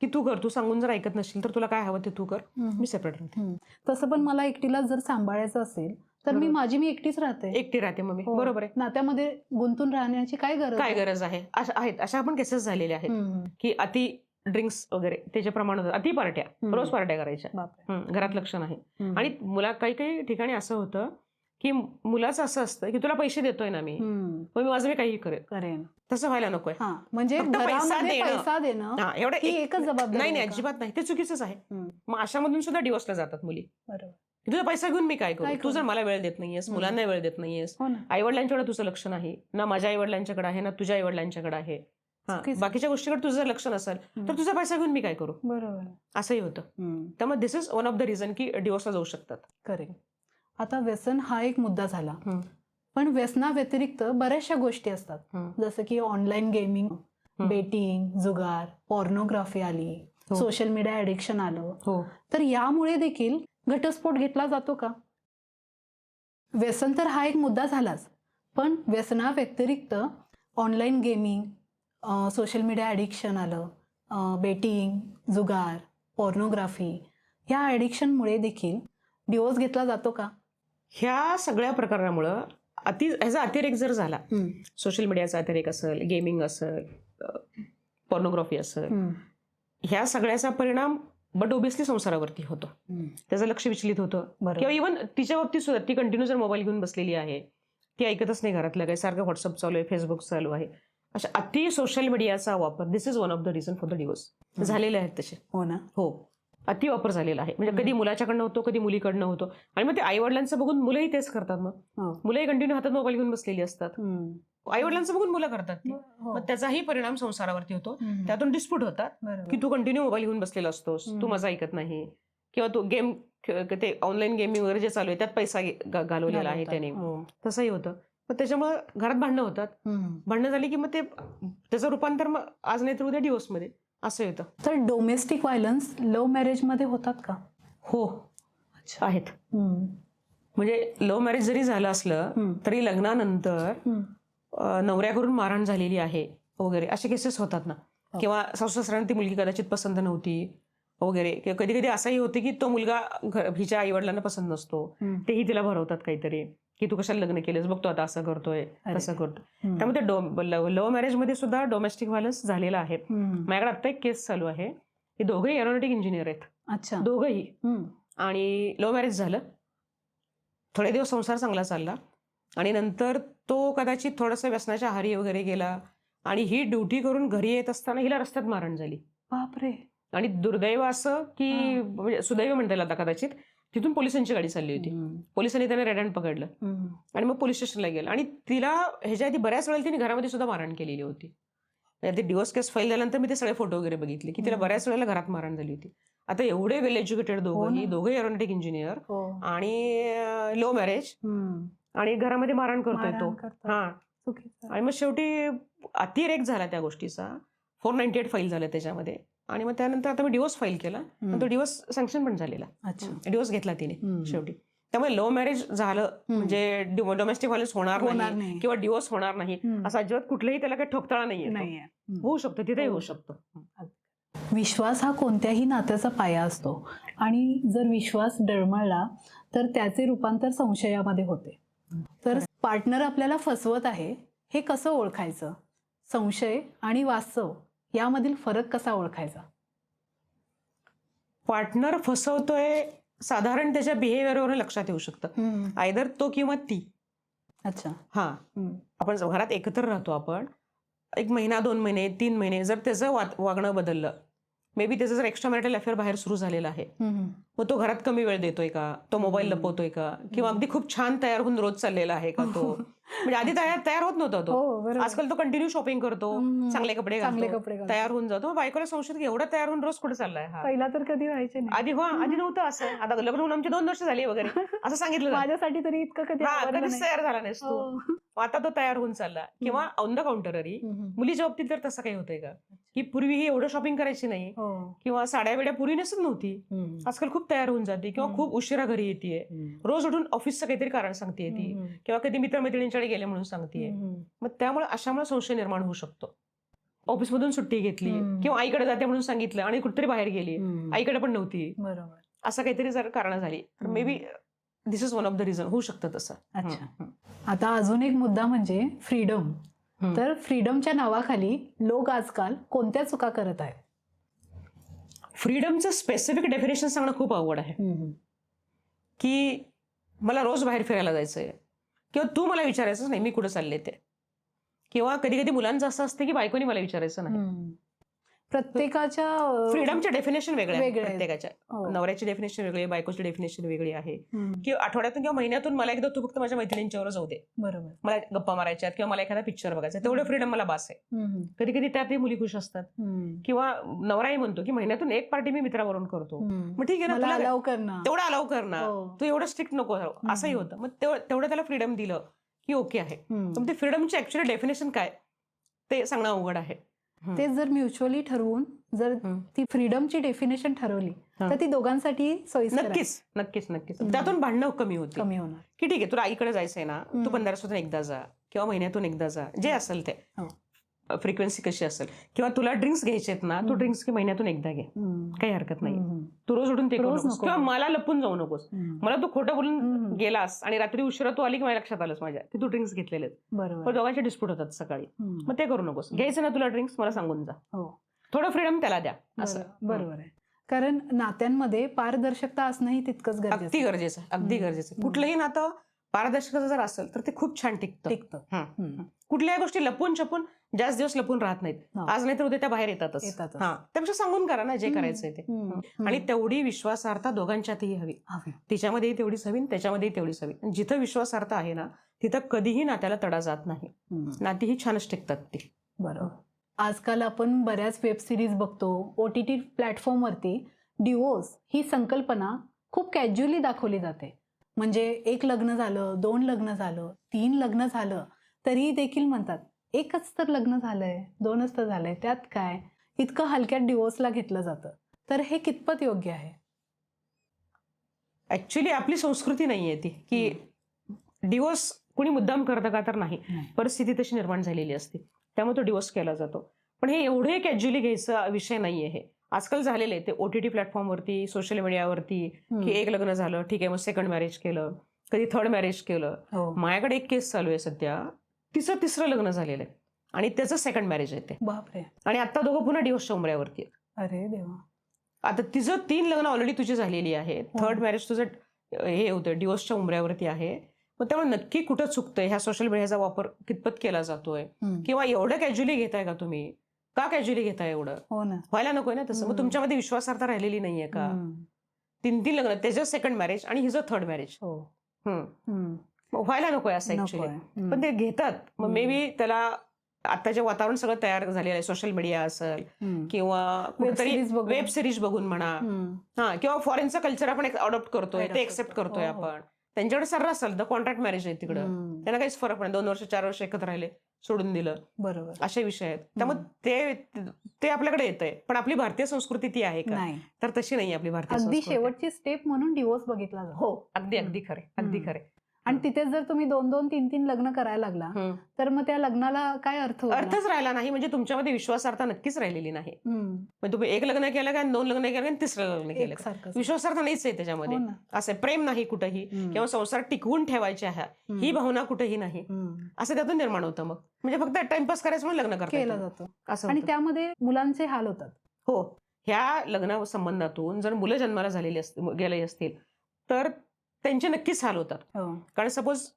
की तू कर, तू सांगून जर ऐकत नसेल तर तुला काय हवं ते तू कर, मी सेपरेट राहते. तसं पण मला एकटीला जर सांभाळायचं असेल तर मी एकटीच राहते. एकटी राहते मग मी. बरोबर आहे. नात्यामध्ये गुंतून राहण्याची काय गरज आहे? अशा पण केसेस झालेले आहेत की अति ड्रिंक्स वगैरे त्याचे प्रमाण होतं, अति पार्ट्या, रोज पार्ट्या करायच्या, घरात लक्ष नाही. आणि काही काही ठिकाणी असं होतं की मुलाचं असं असतं की तुला पैसे देतोय ना मी, मग मी माझं मी काही करेन. तसं व्हायला नकोय. म्हणजे पैसा देणं एवढं एकच जबाबदारी. नाही, अजिबात नाही, ते चुकीचंच आहे. मग अशामधून सुद्धा डिवोर्सला जातात मुली. तुझा पैसा घेऊन मी काय करू? तू जर मला वेळ देत नाहीयेस, मुलांना वेळ देत नाहीयेस, आई वडिलांच्याकडे तुझं लक्ष नाही ना, माझ्या आई वडिलांच्याकडे आहे ना तुझ्या आई वडिलांच्याकडे आहे, बाकीच्या गोष्टीकडे तुझं जर लक्ष नसेल तर तुझा पैसा घेऊन मी काय करू? बरोबर, असंही होतं. त्यामुळे this is one of the reason की डिवोर्सला जाऊ शकतात. करेक्ट. आता व्यसन हा एक मुद्दा झाला, पण व्यसना व्यतिरिक्त बऱ्याचशा गोष्टी असतात, जसं की ऑनलाईन गेमिंग, बेटिंग, जुगार, पॉर्नोग्राफी आली, सोशल मीडिया ऍडिक्शन आलं, तर यामुळे देखील घटस्फोट घेतला जातो का? व्यसन तर हा एक मुद्दा झालाच, पण व्यसना व्यतिरिक्त online gaming, social media addiction आलं, बेटिंग, जुगार, पॉर्नोग्राफी, ह्या ऍडिक्शनमुळे देखील डिवोर्स घेतला जातो का? ह्या सगळ्या प्रकारामुळं ह्याचा अतिरेक जर झाला, सोशल मीडियाचा अतिरेक असेल, गेमिंग असेल, पॉर्नोग्राफी असेल, ह्या सगळ्याचा परिणाम बट ओबियसली संसारावरती होतो. त्याचं लक्ष विचलित होतं. किंवा इव्हन तिच्या बाबतीत सुद्धा ती कंटिन्यू जर मोबाईल घेऊन बसलेली आहे, ती ऐकतच नाही घरातलं काही, सारखं व्हॉट्सअप चालू आहे, फेसबुक चालू आहे, अशा अति सोशल मीडियाचा वापर, this is one of the reason for the divorce. झालेले आहेत तसे. हो ना. हो, अति वापर झालेला आहे. म्हणजे कधी मुलाच्याकडनं होतो, कधी मुलीकडनं होतो, आणि मग ते आई वडिलांचं बघून मुलंही तेच करतात. मग मुलंही कंटिन्यू हातात मोबाईल घेऊन बसलेली असतात. आई वडिलांचं बघून मुलं करतात ती. मग त्याचाही परिणाम संसारावरती होतो. त्यातून डिस्प्यूट होतात की तू कंटिन्यू मोबाईल घेऊन बसलेला असतोस, तू माझं ऐकत नाही, किंवा तू गेम, ते ऑनलाईन गेमिंग वगैरे जे चालू आहे त्यात पैसा घालवलेला आहे त्याने, तसंही होतं. मग त्याच्यामुळे घरात भांडणं होतात. भांडणं झाली की मग त्याचं रूपांतर मग आज नाही तर उद्या डिवोर्समध्ये असं येतं. तर डोमेस्टिक व्हायलन्स लव्ह मॅरेज मध्ये होतात का? हो, आहेत. म्हणजे लव्ह मॅरेज जरी झालं असलं तरी लग्नानंतर नवऱ्याकडून मारहाण झालेली आहे वगैरे असे केसेस होतात ना. किंवा सासू सासऱ्यांना ती मुलगी कदाचित पसंत नव्हती वगैरे, किंवा कधी कधी असंही होते की तो मुलगा हिच्या आई वडिलांना पसंत नसतो, तेही तिला भरवतात काहीतरी की तू कशाला लग्न केलेस, बघतो आता असं करतोय तसं करतोय. त्यामुळे लव्ह मॅरेज मध्ये सुद्धा डोमेस्टिक व्हायलन्स झालेला आहे. माझ्याकडे आता एक केस चालू आहे की दोघंही एरोनॉटिक इंजिनियर आहेत. अच्छा. दोघंही. आणि लव्ह मॅरेज झालं, थोडे दिवस संसार चांगला चालला, आणि नंतर तो कदाचित थोडासा व्यसनाच्या आहारी वगैरे गेला, आणि ही ड्युटी करून घरी येत असताना हिला रस्त्यात मारहाण झाली. बापरे. आणि दुर्दैव असं की, म्हणजे सुदैव म्हणता येईल आता कदाचित, तिथून पोलिसांची गाडी चालली होती, पोलिसांनी त्याने रेड हँड पकडलं आणि मग पोलीस स्टेशनला गेलं. आणि तिला ह्याच्या आधी बऱ्याच वेळेला तिने घरामध्ये सुद्धा मारहाण केलेली होती. ते डिवोर्स केस फाईल झाल्यानंतर मी ते सगळे फोटो वगैरे बघितले की तिला बऱ्याच वेळेला घरात मारहाण झाली होती. आता एवढे वेल एज्युकेटेड दोघे एरोनॉटिक इंजिनियर आणि लव्ह मॅरेज, आणि घरामध्ये मारहाण करतोय तो. आणि मग शेवटी अतिरेक झाला त्या गोष्टीचा. 498 फाईल झालं त्याच्यामध्ये. आणि मग त्यानंतर आता मी डिवोर्स फाईल केला, तो डिवोर्स सँक्शन पण झालेला. डिवोर्स घेतला तिने शेवटी. त्यामुळे लव्ह मॅरेज झालं म्हणजे डोमेस्टिक व्हायलन्स होणार नाही किंवा डिवोर्स होणार नाही असं अजिबात कुठलंही त्याला काही ठोकताळा नाहीये. होऊ शकतो, तिथेही होऊ शकतो. विश्वास हा कोणत्याही नात्याचा पाया असतो, आणि जर विश्वास डळमळला तर त्याचे रूपांतर संशयामध्ये होते. तर पार्टनर आपल्याला फसवत आहे हे कसं ओळखायचं? संशय आणि वास्तव यामधील फरक कसा ओळखायचा? पार्टनर फसवतोय साधारण त्याच्या बिहेवियरवरून लक्षात येऊ शकतं. आयदर तो किंवा ती. अच्छा. हा, आपण घरात एकत्र राहतो, आपण 1 महिना 2 महिने 3 महिने जर त्याचं वागणं बदललं, मे बी त्याचं जर एक्स्ट्रा मॅरिटल अफेअर बाहेर सुरू झालेलं आहे, मग तो घरात कमी वेळ देतोय का, तो मोबाईल लपवतोय का, किंवा अगदी खूप छान तयार होऊन रोज चाललेला आहे का तो. म्हणजे आधी तयार होत नव्हता तो, आजकाल तो कंटिन्यू शॉपिंग करतो, चांगले कपडे घालतो, तयार होऊन जातो. बायकोला संशय की एवढा तयार होऊन रोज कुठे चाललाय हा. पहिला तर कधी व्हायचे नाही. आधी नव्हतं असं. आता लग्न होऊन आमची 2 वर्ष झाली वगैरे असं सांगितलं माझ्यासाठी तरी इतकं कधी आवडलं कधीच नाही. तयार झाला नाहीस तू. आता तो तयार होऊन चालला. किंवा ऑन द काउंटररी मुलीच्या बाबतीत तर तसं काही होतंय का, की पूर्वी ही एवढं शॉपिंग करायची नाही, किंवा साड्या बिड्या पूर्वी नसत नव्हती, आजकाल खूप तयार होऊन जाते, किंवा खूप उशिरा घरी येते, रोज उठून ऑफिसचं काहीतरी कारण सांगते ती, किंवा कधी मित्रमैत्रिणींच्याकडे गेले म्हणून सांगते. मग त्यामुळे अशामुळे संशय निर्माण होऊ शकतो. ऑफिसमधून सुट्टी घेतली किंवा आईकडे जाते म्हणून सांगितलं आणि कुठेतरी बाहेर गेली, आईकडे पण नव्हती, बरोबर, असं काहीतरी जर कारण झाली तर may be this is one of the reason होऊ शकतं तसं. अच्छा. आता अजून एक मुद्दा म्हणजे फ्रीडम. तर फ्रीडमच्या नावाखाली लोक आजकाल कोणत्या चुका करत आहेत? फ्रीडमचं स्पेसिफिक डेफिनेशन सांगणं खूप अवघड आहे. की मला रोज बाहेर फिरायला जायचंय, किंवा तू मला विचारायचंच नाही मी कुठं चालले ते, किंवा कधी कधी मुलांचं असं असतं की बायकोनी मला विचारायचं नाही. प्रत्येकाच्या फ्रीडमच्या डेफिनेशन वेगळ्या आहेत वेगळ्या आहेत. प्रत्येकाच्या. हो. नवऱ्याची डेफिनेशन वेगळी आहे, बायकोची डेफिनेशन वेगळी आहे. की आठवड्यातून किंवा महिन्यातून मला एकदा तू फक्त माझ्या मैत्रिणींच्यावर जाऊ दे, बरोबर, मला गप्पा मारायच्यात, किंवा मला एखादा पिक्चर बघायचा, तेवढं फ्रीडम मला बास आहे. कधी कधी त्यातही मुली खुश असतात, किंवा नवराही म्हणतो की महिन्यातून एक पार्टी मी मित्राबरोबर करतो, मग ठीक आहे ना, मला तुला अलाव करणं, तेवढं अलाव करणं, हो. तू एवढं स्ट्रिक्ट नको राहू, असंही होतं. मग तेवढं त्याला फ्रीडम दिलं की ओके आहे. पण ते फ्रीडमची ऍक्च्युअली डेफिनेशन काय ते सांगणं अवघड आहे. ते जर म्युच्युअली ठरवून जर ती फ्रीडमची डेफिनेशन ठरवली तर ती दोघांसाठी सोयीस्कर आहे. नक्कीच नक्कीच नक्कीच त्यातून भांडणं कमी होती. कमी होणार. की ठीक आहे तुला आईकडे जायचंय ना, तू 15 दिवसातून एकदा जा, किंवा महिन्यातून एकदा जा, जे असेल ते फ्रिक्वेन्सी कशी असेल, किंवा तुला ड्रिंक्स घ्यायचे आहेत ना, तू ड्रिंक्स की महिन्यातून एकदा घे, काही हरकत नाही. तू रोज उठून ते करू रोज नकोस, नको. किंवा मला लपून जाऊ नकोस. मला तू खोटं बोलून गेलास आणि रात्री उशिरा तू आली की माझ्या लक्षात आलंस माझ्या की तू ड्रिंक्स घेतलेले आहेत, बरोबर, पण दोघांचे डिस्प्यूट होतात सकाळी, मग ते करू नकोस. घ्यायचं ना तुला ड्रिंक्स, मला सांगून जा. हो, थोडं फ्रीडम त्याला द्या. असं बरोबर आहे. कारण नात्यांमध्ये पारदर्शकता असणंही तितकंच गरजेचं अगदी गरजेचं आहे, अगदी गरजेचं आहे. कुठलंही नातं पारदर्शकता जर असेल तर ते खूप छान टिकतं. कुठल्याही गोष्टी लपून छपून जास्त दिवस लपून राहत नाहीत. आज नाही तर उद्या त्या बाहेर येतातच. त्यापेक्षा सांगून करा ना जे करायचंय ते. आणि तेवढी विश्वासार्हता दोघांच्यातही हवी. तिच्यामध्येही तेवढीच हवी, त्याच्यामध्येही तेवढीच हवी. जिथं विश्वासार्हता आहे ना तिथं कधीही नात्याला तडा जात नाही. नातीही छानच टिकतात ती. बरोबर. आजकाल आपण बऱ्याच वेब सिरीज बघतो, OTT प्लॅटफॉर्मवरती डिवोर्स ही संकल्पना खूप कॅज्युअली दाखवली जाते. म्हणजे 1 लग्न झालं, 2 लग्न झालं, 3 लग्न झालं तरी देखील म्हणतात 1च तर लग्न झालंय, 2च तर झालंय, त्यात काय, इतकं हलक्यात डिवोर्सला घेतलं जातं. तर हे कितपत योग्य आहे? ऍक्च्युली आपली संस्कृती नाहीये ती की डिवोर्स कुणी मुद्दाम करतं का, तर नाही, परिस्थिती तशी निर्माण झालेली असते त्यामुळे तो डिवोर्स केला जातो. पण हे एवढे कॅज्युअली घ्यायचा विषय नाहीये. हे आजकाल झालेले आहे ते OTT प्लॅटफॉर्मवरती, सोशल मीडियावरती, की 1 लग्न झालं ठीक आहे, मग सेकंड मॅरेज केलं, कधी थर्ड मॅरेज केलं. माझ्याकडे एक केस चालू आहे सध्या, तिचं 3रं लग्न झालेलं आहे आणि त्याचं सेकंड मॅरेज आहे ते. बापरे. आणि आता दोघं पुन्हा डिवोर्सच्या उमऱ्यावरती आहेत. अरे देवा. आता तिचं 3 लग्न ऑलरेडी तुझी झालेली आहे, थर्ड मॅरेज तुझं हे होतं डिवोर्सच्या उमऱ्यावरती आहे. मग त्यामुळे नक्की कुठं चुकतंय, ह्या सोशल मीडियाचा वापर कितपत केला जातोय, किंवा एवढं कॅज्युअली घेताय का तुम्ही, का कॅज्युअली घेताय एवढं, व्हायला नकोय ना तसं. मग तुमच्यामध्ये विश्वासार्हता राहिलेली नाहीये का. 3 लग्न, त्याचं सेकंड मॅरेज आणि हिचं थर्ड मॅरेज, व्हायला नकोय असं ऍक्च्युअली. पण ते घेतात. मग मे बी त्याला आताचे वातावरण सगळं तयार झालेलं आहे, सोशल मीडिया असेल किंवा कुठेतरी वेब सिरीज बघून म्हणा, किंवा फॉरेनचं कल्चर आपण अडॉप्ट करतोय, ते एक्सेप्ट करतोय आपण. त्यांच्याकडे सर्रास असेल तर कॉन्ट्रॅक्ट मॅरेज आहे तिकडं, त्यांना काहीच फरक नाही, 2 वर्ष 4 वर्ष एकत्र राहिले, सोडून दिलं, बरोबर, असे विषय आहेत. त्यामुळे ते आपल्याकडे येतंय. पण आपली भारतीय संस्कृती ती आहे का, तर तशी नाही आपली भारतीय अगदी संस्कृती. शेवटची स्टेप म्हणून डिवोर्स बघितला जातो. हो, अगदी अगदी खरे, अगदी खरे. आणि तिथेच जर तुम्ही 2-2, 3-3 लग्न करायला लागला तर मग त्या लग्नाला काय अर्थच राहिला नाही. म्हणजे तुमच्यामध्ये विश्वासार्हता नक्कीच राहिलेली नाही. म्हणजे तुम्ही 1 लग्न केलं का, 2 लग्न केलं, 3रं लग्न केलं, विश्वासार्हता नाहीच आहे त्याच्यामध्ये. असं प्रेम नाही कुठेही, किंवा संसार टिकवून ठेवायचे आहे ही भावना कुठेही नाही, असं त्यातून निर्माण होतं. मग म्हणजे फक्त टाइमपास करायचं म्हणून लग्न केलं जातं असं, आणि त्यामध्ये मुलांचे हाल होतात. हो, ह्या लग्न संबंधातून जर मुलं जन्माला झालेली गेले असतील तर त्यांचे नक्कीच हाल होतात. हो. कारण सपोज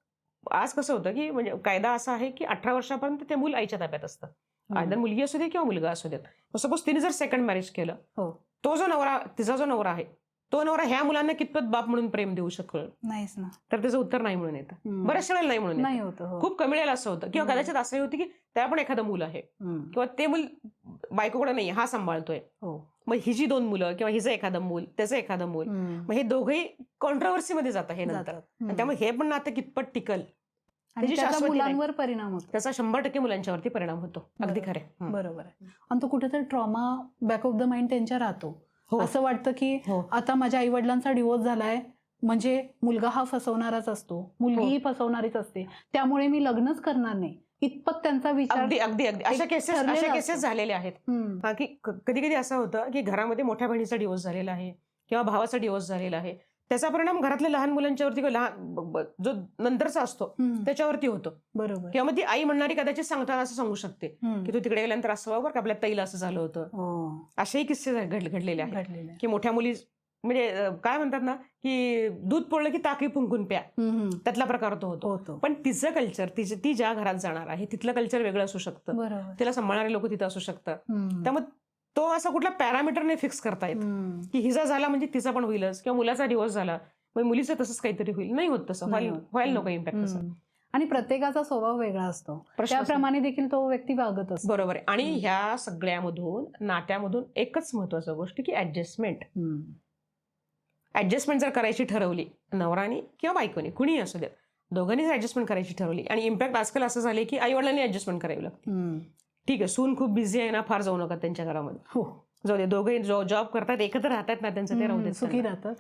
आज कसं होतं की म्हणजे कायदा असा आहे की 18 वर्षापर्यंत ते मूल आईच्या ताब्यात असतं. आयदर मुलगी असू दे किंवा मुलगा असू देत. सपोज तिने जर सेकंड मॅरेज केलं, हो. तो जो नवरा, तिचा जो नवरा आहे, तो नवरा ह्या मुलांना कितपत बाप म्हणून प्रेम देऊ शकतो, नाहीच ना. तर त्याचं उत्तर नाही म्हणून येतं. हम्म. बऱ्याचशा वेळेला नाही म्हणून नाही येतं. होतं. हो. खूप कमी वेळेला असं होतं किंवा कदाचित असंही होतं की त्या पण एखादं मूल आहे किंवा ते मूल बायकोकडे नाही, हा सांभाळतोय. हो. मग हिची 2 मुलं किंवा हिचं एखादं मूल, त्याचं एखादं मूल, मग हे दोघंही कॉन्ट्रोवर्सीमध्ये जातं हे नंतर. आणि त्यामुळे हे पण नातं कितपत टिकल आणि त्याची त्याचा शाश्वती नाही. मुलांवर परिणाम होतो. त्याचा 100% मुलांच्यावरती परिणाम होतो. अगदी खरं आहे. बरोबर आहे. आणि तो कुठेतरी trauma back of the mind त्यांच्या राहतो. हो. असं वाटतं की हो. आता माझ्या आई वडिलांचा डिवोर्स झालाय म्हणजे मुलगा हा फसवणाराच असतो, मुलगीही फसवणारीच असते, त्यामुळे मी लग्नच करणार नाही, इतपत त्यांचा विचार. अगदी अगदी अगदी अशा ठरलेला केसेस असतो. झालेल्या आहेत. की कधी कधी असं होतं की घरामध्ये मोठ्या बहिणीचा डिवोर्स झालेला आहे किंवा भावाचा डिवोर्स झालेला आहे. त्याचा परिणाम घरातल्या लहान मुलांच्यावरती किंवा लहान जो नंतरचा असतो त्याच्यावरती होतो. बरोबर. किंवा मग ती आई म्हणणारी कदाचित सांगताना असं सांगू शकते की तू तिकडे गेल्यानंतर असं बरोबर का आपल्या ताईला असं झालं होतं. हो. असेही किस्से घडलेले आहेत घडलेलं आहे. की मोठ्या मुली म्हणजे काय म्हणतात ना की दूध पडलं की टाकी फुंकून प्या, त्यातला प्रकार तो होतो. पण तिचं कल्चर, ती ज्या घरात जाणार आहे तिथलं कल्चर वेगळं असू शकतं. बरोबर. तिला सांभाळणारे लोक तिथं असू शकतात. त्यामुळे तो असा कुठला पॅरामीटर नाही फिक्स करता येत की हिचा झाला म्हणजे तिचा पण होईलच किंवा मुलाचा डिवोर्स झाला मग मुलीचं तसंच काहीतरी होईल. नाही होत तसं. व्हायला नको इम्पॅक्ट तसं. आणि प्रत्येकाचा स्वभाव वेगळा असतो, त्याप्रमाणे देखील तो व्यक्ती वागत असतो. बरोबर आहे. आणि ह्या सगळ्यामधून नात्यामधून एकच महत्वाची गोष्ट की ऍडजस्टमेंट. ऍडजस्टमेंट जर करायची ठरवली नवरानी किंवा बायकोनी, कुणीही असू देत, दोघांनीच ऍडजस्टमेंट करायची ठरवली आणि इम्पॅक्ट आजकाल असं झाले की आई वडिलांनी ऍडजस्टमेंट करावी लागते. ठीक आहे, सून खूप बिझी आहे ना, फार जाऊ नका त्यांच्या घरामध्ये. हो. जाऊ दे, दोघे जॉब करतात, एकत्र राहतात ना, त्यांचं ते राहू दे, सुखी राहतात.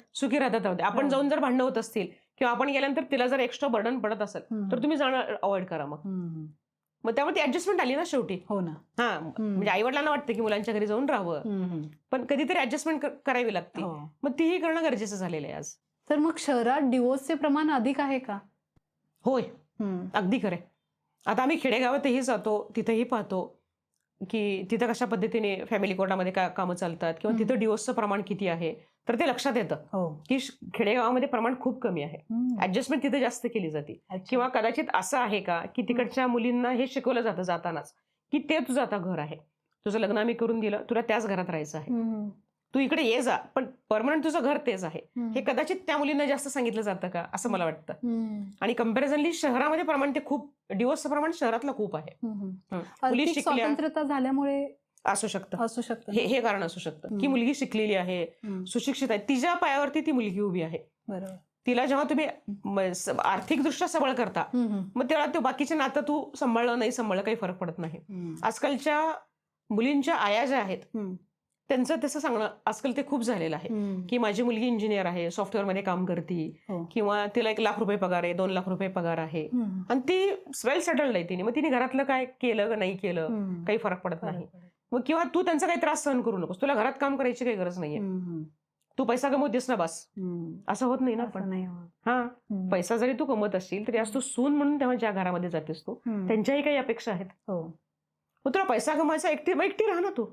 राहू दे. आपण जाऊन जर भांडण होत असतील किंवा आपण गेल्यानंतर तिला जर एक्स्ट्रा बर्डन पडत असेल तर तुम्ही जाणं अवॉइड करा. मग त्यामुळे ती ऍडजस्टमेंट आली ना शेवटी. हो ना. हा, म्हणजे आई वडिलांना वाटतं की मुलांच्या घरी जाऊन राहावं, पण कधीतरी ऍडजस्टमेंट करावी लागते. मग तीही करणं गरजेचं झालेलं आहे आज. तर मग शहरात डिवोर्सचे प्रमाण अधिक आहे का? होय, अगदी खरंय. आता आम्ही खेडेगावातही जातो, तिथेही पाहतो की तिथं कशा पद्धतीने फॅमिली कोर्टामध्ये कामं चालतात किंवा तिथं डिवोर्सचं प्रमाण किती आहे, तर ते लक्षात येतं की खेडेगावामध्ये प्रमाण खूप कमी आहे. ऍडजस्टमेंट तिथे जास्त केली जाते. किंवा कदाचित असं आहे का की तिकडच्या मुलींना हे शिकवलं जातं जातानाच की ते तुझं आता घर आहे, तुझं लग्न आम्ही करून दिलं, तुला त्याच घरात राहायचं आहे, तू इकडे ये जा, पण परमनंट तुझं घर तेच आहे. हे कदाचित त्या मुलींना जास्त सांगितलं जातं का असं मला वाटतं. आणि कम्पॅरिझनली शहरामध्ये प्रमाण ते खूप, डिवोर्सचं प्रमाण शहरातलं खूप आहे. मुली आर्थिक शिकल्या स्वतंत्रता झाल्यामुळे असू शकतं, हे कारण असू शकतं की मुलगी शिकलेली आहे, सुशिक्षित आहे, तिच्या पायावरती ती मुलगी उभी आहे. बरोबर. तिला जेव्हा तुम्ही आर्थिकदृष्ट्या सबळ करता मग तेव्हा ते बाकीचे नातं तू सांभाळलं नाही सांभाळलं काही फरक पडत नाही. आजकालच्या मुलींच्या आया ज्या आहेत त्यांचं तसं सांगणं आजकाल ते खूप झालेलं आहे की माझी मुलगी इंजिनियर आहे, सॉफ्टवेअरमध्ये काम करते किंवा तिला 1 लाख रुपये पगार आहे, 2 लाख रुपये पगार आहे आणि ती वेल सेटल्ड आहे तिने. मग तिने घरातलं काय केलं का नाही केलं काही फरक पडत नाही. मग किंवा तू त्यांचा काही त्रास सहन करू नकोस, तुला घरात काम करायची काही गरज नाहीये, तू पैसा कमवतेस ना बस, असं होत नाही ना. पण हा, पैसा जरी तू कमवत असशील तरी आज तू सून म्हणून तेव्हा ज्या घरामध्ये जातेस तू त्यांच्याही काही अपेक्षा आहेत. मग तुला पैसा कमवायचा, एकटी राहा ना, तू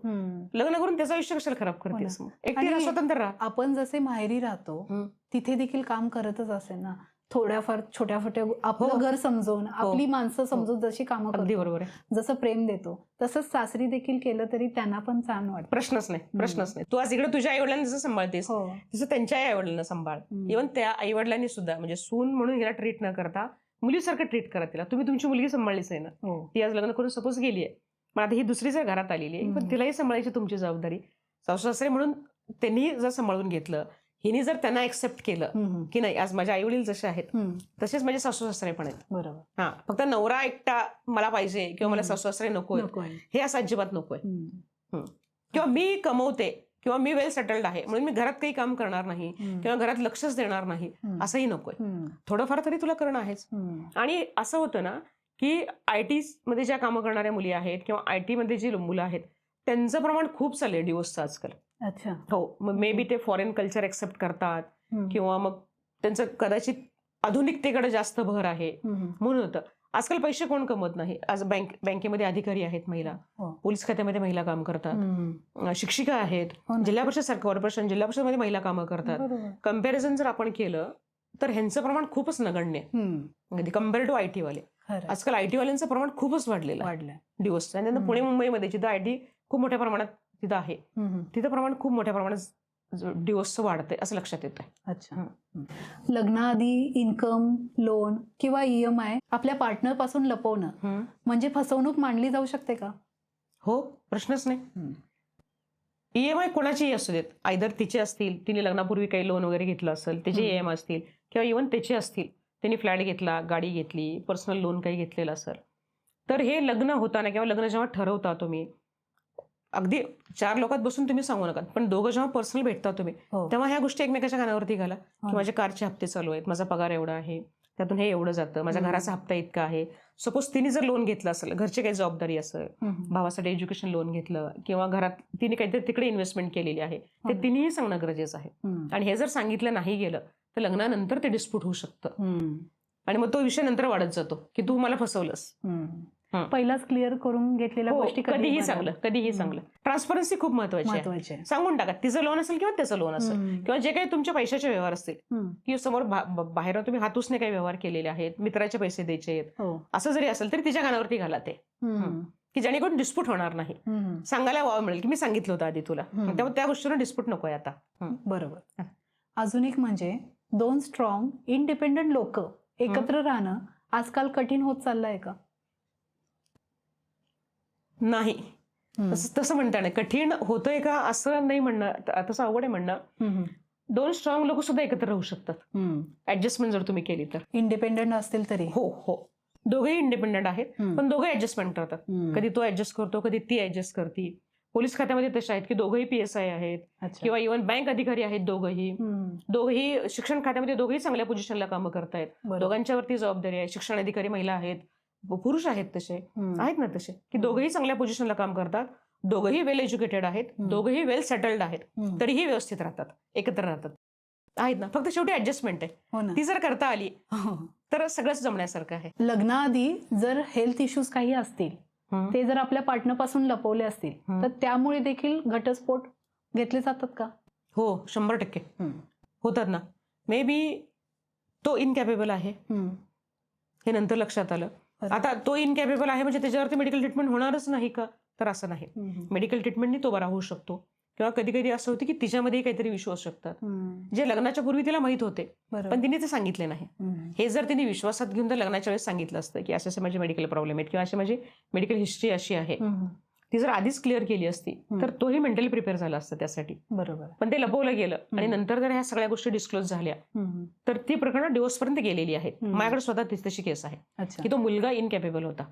लग्न करून त्याचं आयुष्य कशाला खराब करतेस? एकटी राहा, स्वतंत्र राहा. आपण जसे माहेरी राहतो तिथे देखील काम करतच असेल ना, थोड्याफार छोट्या आपलं घर समजून, आपली माणसं समजून जशी कामं अगदी करतो, बरोबर आहे. जसं प्रेम देतो तसंच सासरी देखील केलं तरी त्यांना पण छान वाटतं. प्रश्नच नाही. तू आज इकडे तुझ्या आईवडिलांना जसं सांभाळतेस तसं त्यांच्या आईवडिलांना सांभाळ. इव्हन त्या आईवडिलांनी सुद्धा म्हणजे सून म्हणून हिला ट्रीट न करता मुलीसारखं ट्रीट करा तिला. तुम्ही तुमची मुलगी सांभाळलीच आहे ना, ती आज लग्न करून सपोज गेली आहे, मग आता ही दुसरी जर घरात आलेली आहे, पण तिलाही सांभाळायची तुमची जबाबदारी. सासू सासरे म्हणून त्यांनी जर सांभाळून घेतलं, हिने जर त्यांना एक्सेप्ट केलं की नाही आज माझे आई वडील जसे आहेत तसेच माझे सासू सासरे पण आहेत. बरोबर. हा, फक्त नवरा एकटा मला पाहिजे किंवा मला सासू सासरे नकोय हे असं अजिबात नकोय. किंवा मी कमवते किंवा मी वेल सेटल्ड आहे म्हणून मी घरात काही काम करणार नाही किंवा घरात लक्षच देणार नाही असंही नकोय. थोडंफार तरी तुला करणं आहेच. आणि असं होतं ना की IT मध्ये ज्या कामं करणाऱ्या मुली आहेत किंवा IT मध्ये जी मुलं आहेत त्यांचं प्रमाण खूप चाललंय डिवोर्सचं आजकाल. अच्छा. हो, मग मे बी ते फॉरेन कल्चर एक्सेप्ट करतात किंवा मग त्यांचं कदाचित आधुनिकतेकडे जास्त भर आहे म्हणून होतं. आजकाल पैसे कोण कमवत नाही. आज बँकेमध्ये अधिकारी आहेत महिला, हो. पोलीस खात्यामध्ये महिला काम करतात, शिक्षिका आहेत, हो ना. जिल्हा परिषद कॉर्पोरेशन जिल्हा परिषदमध्ये महिला कामं करतात. बरोबर. कम्पॅरिझन जर आपण केलं तर ह्यांचं प्रमाण खूपच नगण्य आहे कम्पेअर टू IT वाले. खरं आजकाल IT वाल्यांचं प्रमाण खूपच वाढलेलं आहे वाढलंय. डिवोर्स. आणि त्यांना पुणे मुंबईमध्ये जिथं IT खूप मोठ्या प्रमाणात तिथं आहे, तिथं प्रमाण खूप मोठ्या प्रमाणात डिवोर्सचं वाढतंय असं लक्षात येत आहे. अच्छा. लग्नाआधी इन्कम, लोन किंवा EMI आपल्या पार्टनर पासून लपवणं म्हणजे फसवणूक मानली जाऊ शकते का? हो, प्रश्नच नाही. EMI कोणाचीही असू देत, आयदर तिचे असतील, तिने लग्नापूर्वी काही लोन वगैरे घेतलं असेल त्याचे EMI असतील, किंवा इव्हन त्याचे असतील, त्यांनी फ्लॅट घेतला, गाडी घेतली, पर्सनल लोन काही घेतलेलं असेल, तर हे लग्न होताना किंवा लग्न जेव्हा ठरवता तुम्ही, अगदी 4 लोकात बसून तुम्ही सांगू नका, पण दोघं जेव्हा पर्सनल भेटता तुम्ही तेव्हा ह्या गोष्टी एकमेकाच्या कानावरती घाला की माझे कारचे हप्ते चालू आहेत, माझा पगार एवढा आहे, त्यातून हे एवढं जातं, माझ्या घराचा हप्ता इतका आहे. सपोज तिने जर लोन घेतलं असेल, घरची काही जबाबदारी असेल, भावासाठी एज्युकेशन लोन घेतलं किंवा घरात तिने काहीतरी तिकडे इन्व्हेस्टमेंट केलेली आहे, ते तिनेही सांगणं गरजेचं आहे. आणि हे जर सांगितलं नाही गेलं तर लग्नानंतर ते डिस्प्यूट होऊ शकतं आणि मग तो विषय नंतर वाढत जातो की तू मला फसवलंस. पहिलाच क्लिअर करून घेतलेल्या गोष्टी कधीही चांगलं. ट्रान्सपरन्सी खूप महत्वाची आहे. सांगून टाका, तिचं लोन असेल किंवा त्याचं लोन असेल किंवा जे काही तुमच्या पैशाचे व्यवहार असतील, की समोर बाहेर तुम्ही हातूसने काही व्यवहार केलेले आहेत, मित्राचे पैसे द्यायचे आहेत, असं जरी असेल तरी तिच्या कानावरती घाला ते, की जेणेकरून डिस्प्यूट होणार नाही. सांगायला वाव मिळेल की मी सांगितलं होतं आधी तुला, त्यामुळे त्या गोष्टीवर डिस्प्यूट नकोय आता. बरोबर. अजून एक म्हणजे 2 स्ट्रॉंग इंडिपेंडंट लोक एकत्र राहणं आजकाल कठीण होत चाललंय का? नाही, तसं म्हणता नाही. कठीण होतंय का असं नाही म्हणणं, तसं अवघड आहे म्हणणं. 2 स्ट्रॉंग लोक सुद्धा एकत्र राहू शकतात ऍडजस्टमेंट जर तुम्ही केली तर. इंडिपेंडंट असतील तरी? हो, दोघेही इंडिपेंडंट आहेत, पण दोघे ऍडजस्टमेंट करतात. कधी तो ऍडजस्ट करतो, कधी ती ऍडजस्ट करते. पोलीस खात्यामध्ये तसे आहेत की दोघंही PSI आहेत, किंवा इव्हन बँक अधिकारी आहेत, दोघेही शिक्षण खात्यामध्ये दोघेही चांगल्या पोझिशनला कामं करतायत, दोघांच्यावरती जबाबदारी आहे. शिक्षण अधिकारी महिला आहेत, पुरुष आहेत, तसे आहेत ना, तसे की दोघेही चांगल्या पोझिशनला काम करतात, दोघेही वेल एज्युकेटेड आहेत, दोघेही वेल सेटल्ड आहेत, तरीही व्यवस्थित राहतात, एकत्र राहतात, आहेत ना. फक्त शेवटी ऍडजस्टमेंट आहे, ती जर करता आली तर सगळंच जमण्यासारखं आहे. लग्नाआधी जर हेल्थ इश्यूज काही असतील, ते जर आपल्या पार्टनर पासून लपवले असतील तर त्यामुळे देखील घटस्फोट घेतले जातात का? हो, 100% होतात ना. मे बी तो इनकॅपेबल आहे हे नंतर लक्षात आलं. आता तो इनकॅपेबल आहे म्हणजे त्याच्यावरती मेडिकल ट्रीटमेंट होणारच नाही का? तर असं नाही. मेडिकल ट्रीटमेंटनी तो बरा होऊ शकतो. किंवा कधी कधी असं होतं की तिच्यामध्ये काहीतरी इश्यू असू शकतात, जे लग्नाच्या पूर्वी तिला माहित होते पण तिने ते सांगितले नाही. हे जर तिने विश्वासात घेऊन तर लग्नाच्या वेळेस सांगितलं असतं की असे माझे मेडिकल प्रॉब्लेम आहेत किंवा अशी माझी मेडिकल हिस्ट्री अशी आहे, ती जर आधीच क्लिअर केली असती तर तोही मेंटली प्रिपेअर झाला असतं त्यासाठी. बरोबर. पण ते लपवलं गेलं आणि नंतर जर ह्या सगळ्या गोष्टी डिस्क्लोज झाल्या तर ती प्रकरण डिवोर्स पर्यंत गेलेली आहेत. माझ्याकडे स्वतः तशी केस आहे की तो मुलगा इनकॅपेबल होता,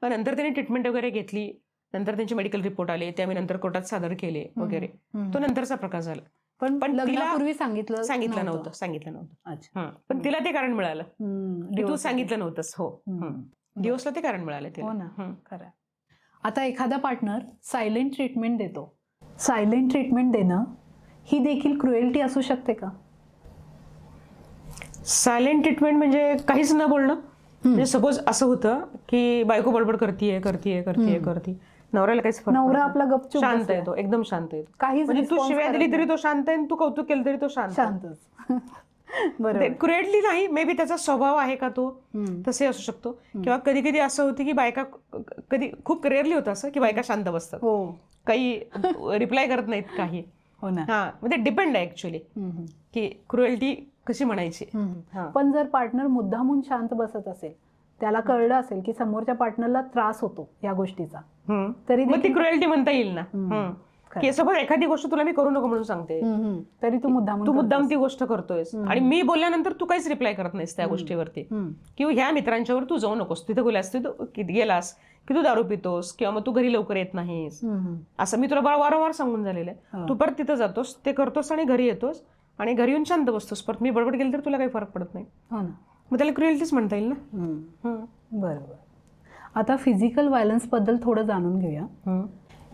पण नंतर त्याने ट्रीटमेंट वगैरे घेतली, नंतर त्यांचे मेडिकल रिपोर्ट आले, ते आम्ही नंतर कोर्टात सादर केले वगैरे, तो नंतरचा प्रकार झाला. पण लग्नापूर्वी सांगितलं नव्हतं. पण तिला ते कारण मिळालं, तू सांगितलं नव्हतंस. हो, डिवोर्सला ते कारण मिळालं तिला. खरं. आता एखादा पार्टनर सायलेंट ट्रीटमेंट देतो, सायलेंट ट्रीटमेंट देणं ही देखील क्रुएल्टी असू शकते का? सायलेंट ट्रीटमेंट म्हणजे काहीच न बोलणं. म्हणजे सपोज असं होतं की बायको बडबड करते, नवऱ्याला काहीच फरक, नवरा आपला गपचूप शांत येतो, एकदम शांत येतो. काहीच म्हणजे तू शिव्या दिली तरी तो शांत आहे, तू कौतुक केलं तरी तो शांत. क्रुएटली नाही, मे बी त्याचा स्वभाव आहे का तो तसे असू शकतो. किंवा कधी कधी असं होतं की बायका, कधी खूप रेअरली होतं असं की बायका शांत बसतात, काही रिप्लाय करत नाहीत काही. म्हणजे डिपेंड आहे ऍक्च्युअली की क्रुएल्टी कशी म्हणायची. पण जर पार्टनर मुद्दामून शांत बसत असेल, त्याला कळलं असेल की समोरच्या पार्टनरला त्रास होतो या गोष्टीचा, तरी मग ती क्रुएल्टी म्हणता येईल ना. की सपोज एखादी गोष्ट तुला मी करू नको म्हणून सांगते, तरी तू मुद्दाम ती गोष्ट करतोयस आणि मी बोलल्यानंतर तू काहीच रिप्लाय करत नाहीस त्या गोष्टीवरती, किंवा ह्या मित्रांच्यावर तू जाऊ नकोस, तिथे गेलास की तू दारू पितोस किंवा मग तू घरी लवकर येत नाहीस, असं मी तुला वारंवार सांगून झालेलं आहे. तू परत तिथं जातोस, ते करतोस आणि घरी येतोस आणि घरी येऊन शांत बसतोस, परत मी बडबड केली तर तुला काही फरक पडत नाही, मग त्याला क्रुएल्टीच म्हणता येईल ना. बरोबर. आता फिजिकल व्हायलन्स बद्दल थोडं जाणून घेऊया.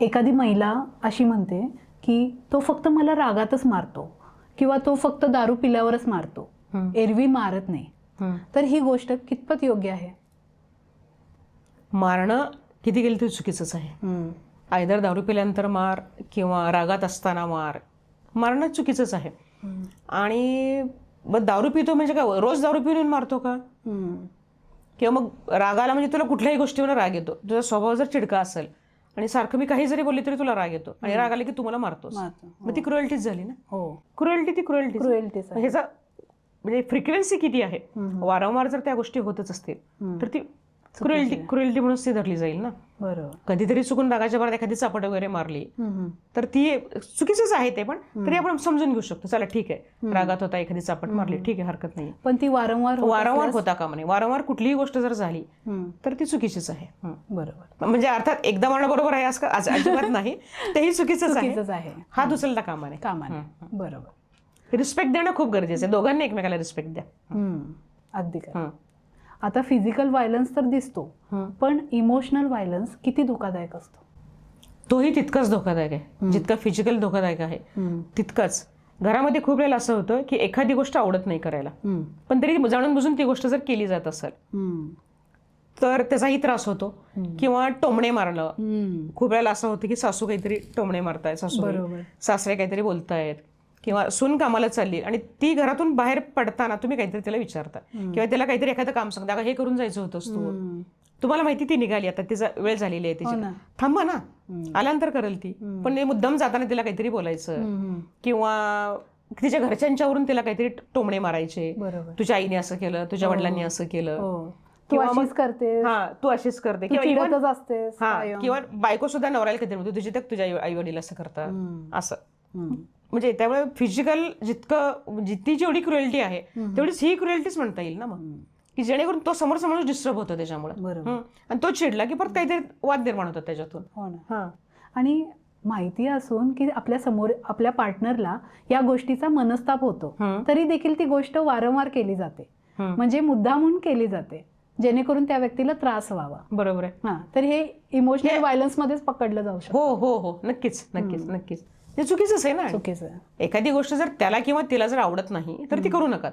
एखादी महिला अशी म्हणते की तो फक्त मला रागातच मारतो किंवा तो फक्त दारू पिल्यावरच मारतो, एरवी मारत नाही, तर ही गोष्ट कितपत योग्य आहे? मारणं किती गेलं तरी चुकीचंच आहे. आयदर दारू पिल्यानंतर मार किंवा रागात असताना मारणं चुकीचंच आहे. आणि मग दारू पितो म्हणजे काय रोज दारू पिऊन मारतो का? किंवा मग रागाला म्हणजे तुला कुठल्याही गोष्टीवर राग येतो, तुझा स्वभाव जर चिडका असेल आणि सारखं मी काही जरी बोलले तरी तुला राग येतो आणि राग आले की तुम्हाला मारतोस, मग ती क्रुएल्टीच झाली ना. क्रुएल्टी ह्याचा म्हणजे फ्रिक्वेन्सी किती आहे, वारंवार जर त्या गोष्टी होतच असतील तर ती क्रुएल्टी म्हणून ती धरली जाईल ना. बरोबर. कधीतरी चुकून रागाच्या भरात एखादी चापट वगैरे मारली तर ती चुकीचंच आहे ते, पण तरी आपण समजून घेऊ शकतो, चला ठीक आहे रागात होता एखादी चापट मारली, ठीक आहे हरकत नाही. पण ती वारंवार होता कामा नये. वारंवार कुठलीही गोष्ट जर झाली तर ती चुकीचीच आहे. बरोबर. म्हणजे अर्थात एकदा मारणं बरोबर आहे असं अजिबात नाही, तेही चुकीचंच आहे. हात उचलता कामा नये. बरोबर. रिस्पेक्ट देणं खूप गरजेचं आहे. दोघांनी एकमेकाला रिस्पेक्ट द्या. अगदी खरं. आता फिजिकल व्हायलन्स तर दिसतो, पण इमोशनल व्हायलन्स किती धोकादायक असतो? तोही तितकाच धोकादायक आहे. जितका फिजिकल धोकादायक आहे तितकाच. घरामध्ये खूप वेळेला असं होतं की एखादी गोष्ट आवडत नाही करायला, पण तरी जाणून बुजून ती गोष्ट जर केली जात असेल तर त्याचाही त्रास होतो. किंवा टोमणे मारणं. खूप वेळेला असं होतं की सासू काहीतरी टोमणे मारतायत, सासरे काहीतरी बोलतायत, किंवा सून कामाला चालली आणि ती घरातून बाहेर पडताना तुम्ही काहीतरी त्याला विचारता किंवा त्याला काहीतरी एखादं काम सांगता, अगं हे करून जायचं होतंस तू, तुम्हाला माहिती ती निघाली आता, तिचा वेळ झालेली आहे तिची, थांबा ना, आल्यानंतर करेल ती. पण मुद्दाम जाताना तिला काहीतरी बोलायचं किंवा तिच्या घरच्यांच्यावरून तिला काहीतरी टोमणे मारायचे, तुझ्या आईने असं केलं, तुझ्या वडिलांनी असं केलं, तू अशीच करते किंवा बायको सुद्धा नवऱ्याला काहीतरी म्हणते, तुझी तर तुझ्या आई वडील असं करतात असं. म्हणजे त्यामुळे फिजिकल जितकी जेवढी क्रुएल्टी आहे तेवढीच ही क्रुएल्टीच म्हणता येईल ना मग, की जेणेकरून तो समोरचा माणूस डिस्टर्ब होतो त्याच्यामुळे, आणि तो चिडला की परत काहीतरी वाद निर्माण होतात त्याच्यातून. आणि माहिती असून की आपल्या समोर आपल्या पार्टनरला या गोष्टीचा मनस्ताप होतो तरी देखील ती गोष्ट वारंवार केली जाते, म्हणजे मुद्दामून केली जाते जेणेकरून त्या व्यक्तीला त्रास व्हावा. बरोबर आहे. तर हे इमोशनल व्हायलन्स मध्येच पकडलं जाऊ शकतं. हो, नक्कीच ते चुकीचंच आहे ना. चुकीचं. एखादी गोष्ट जर त्याला किंवा तिला जर आवडत नाही तर ती करू नका,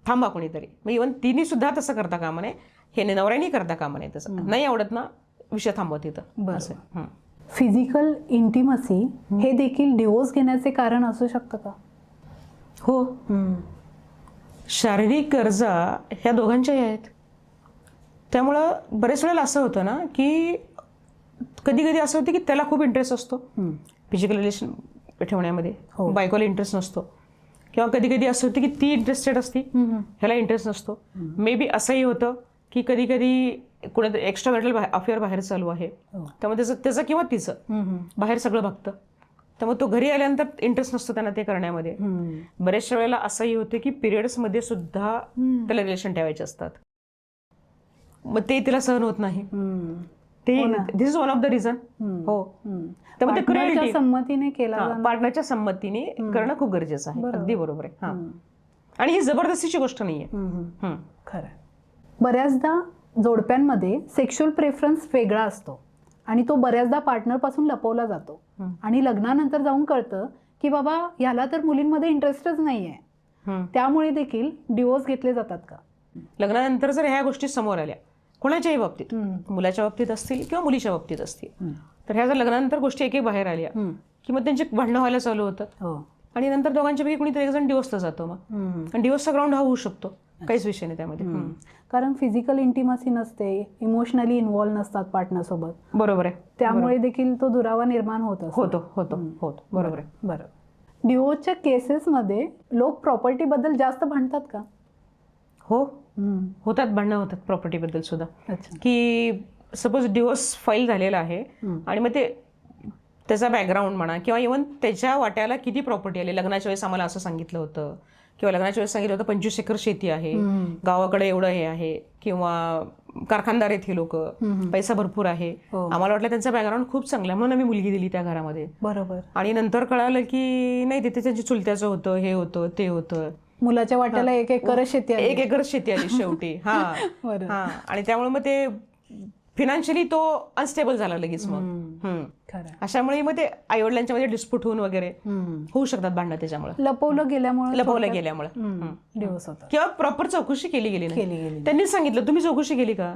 थांबा कोणीतरी. मग इव्हन तिने सुद्धा तसं करता कामा नये, हे नवऱ्याने करता कामा नये तसं. नाही आवडत ना, विषय थांबवा तिथं. फिजिकल इंटिमसी हे देखील डिवोर्स घेण्याचे कारण असू शकतं का? हो, शारीरिक गरजा ह्या दोघांच्याही आहेत. त्यामुळं बरेच वेळेला असं होतं ना की कधी असं होतं की त्याला खूप इंटरेस्ट असतो फिजिकल रिलेशन ठेवण्यामध्ये, बायकोला इंटरेस्ट नसतो, किंवा कधी असं होतं की ती इंटरेस्टेड असती, ह्याला इंटरेस्ट नसतो. मे बी असंही होतं की कधी कुणातरी एक्स्ट्रा मॅरिटल अफेअर बाहेर चालू आहे, त्यामुळे त्याचं किंवा तिचं बाहेर सगळं बघतं, त्यामुळे तो घरी आल्यानंतर इंटरेस्ट नसतो त्यांना ते करण्यामध्ये. बऱ्याचशा वेळेला असंही होतं की पिरियड्समध्ये सुद्धा त्याला रिलेशन ठेवायचे असतात, मग ते तिला सहन होत नाही. This is one of the reason. हो, त्यामुळे पार्टनरच्या पार्टनरच्या संमतीने करणं खूप गरजेचं आहे. अगदी बरोबर आहे. आणि ही जबरदस्तीची गोष्ट नाहीये. खरं. बऱ्याचदा जोडप्यांमध्ये सेक्शुअल प्रेफरन्स वेगळा असतो आणि तो बऱ्याचदा पार्टनर पासून लपवला जातो आणि लग्नानंतर जाऊन कळतं की बाबा ह्याला तर मुलींमध्ये इंटरेस्टच नाहीये, त्यामुळे देखील डिवोर्स घेतले जातात का? लग्नानंतर जर ह्या गोष्टी समोर आल्या कोणाच्याही बाबतीत, मुलाच्या बाबतीत असतील किंवा मुलीच्या बाबतीत असतील, तर ह्या जर लग्नानंतर गोष्टी एक बाहेर आल्या की मग त्यांची भांडणं व्हायला चालू होतात आणि नंतर दोघांच्यापैकी कुणीतरी एक जण डिवोर्सला जातो, मग आणि डिवोर्सचा ग्राउंड हा होऊ शकतो, काहीच विषय नाही त्यामध्ये. कारण फिजिकल इंटिमसी नसते, इमोशनली इन्व्हॉल्व नसतात पार्टनर सोबत. बरोबर आहे. त्यामुळे देखील तो दुरावा निर्माण होतो. बरोबर आहे. डिवोर्सच्या केसेसमध्ये लोक प्रॉपर्टी बद्दल जास्त भांडतात का? हो, होतात, भांडणं होतात प्रॉपर्टीबद्दल सुद्धा. की सपोज डिवोर्स फाईल झालेला आहे आणि मग त्याचा बॅकग्राऊंड म्हणा किंवा इव्हन त्याच्या वाट्याला किती प्रॉपर्टी आली, लग्नाच्या वेळेस आम्हाला असं सांगितलं होतं किंवा लग्नाच्या वेळेस सांगितलं होतं 25 एकर शेती आहे, गावाकडे एवढं हे आहे, किंवा कारखानदार आहेत हे लोक, पैसा भरपूर आहे, आम्हाला वाटलं त्यांचा बॅकग्राऊंड खूप चांगला म्हणून आम्ही मुलगी दिली त्या घरामध्ये. बरोबर. आणि नंतर कळालं की नाही, तिथे त्यांची चुलत्याचं होतं, हे होतं, ते होतं, मुलाच्या वाट्याला 1 एकर शेती आली शेवटी. आणि त्यामुळे मग ते फिनान्शियली तो अनस्टेबल झाला लगेच. मग खरं. अशामुळे मग ते आईवडिलांच्या मध्ये डिस्प्यूट होऊन वगैरे होऊ शकतात भांडणं त्याच्यामुळे, लपवलं लपवलं गेल्यामुळे डिवोर्स होतात. किंवा प्रॉपर चौकशी केली गेली केली नाही. गेली. त्यांनीच सांगितलं तुम्ही चौकशी केली का,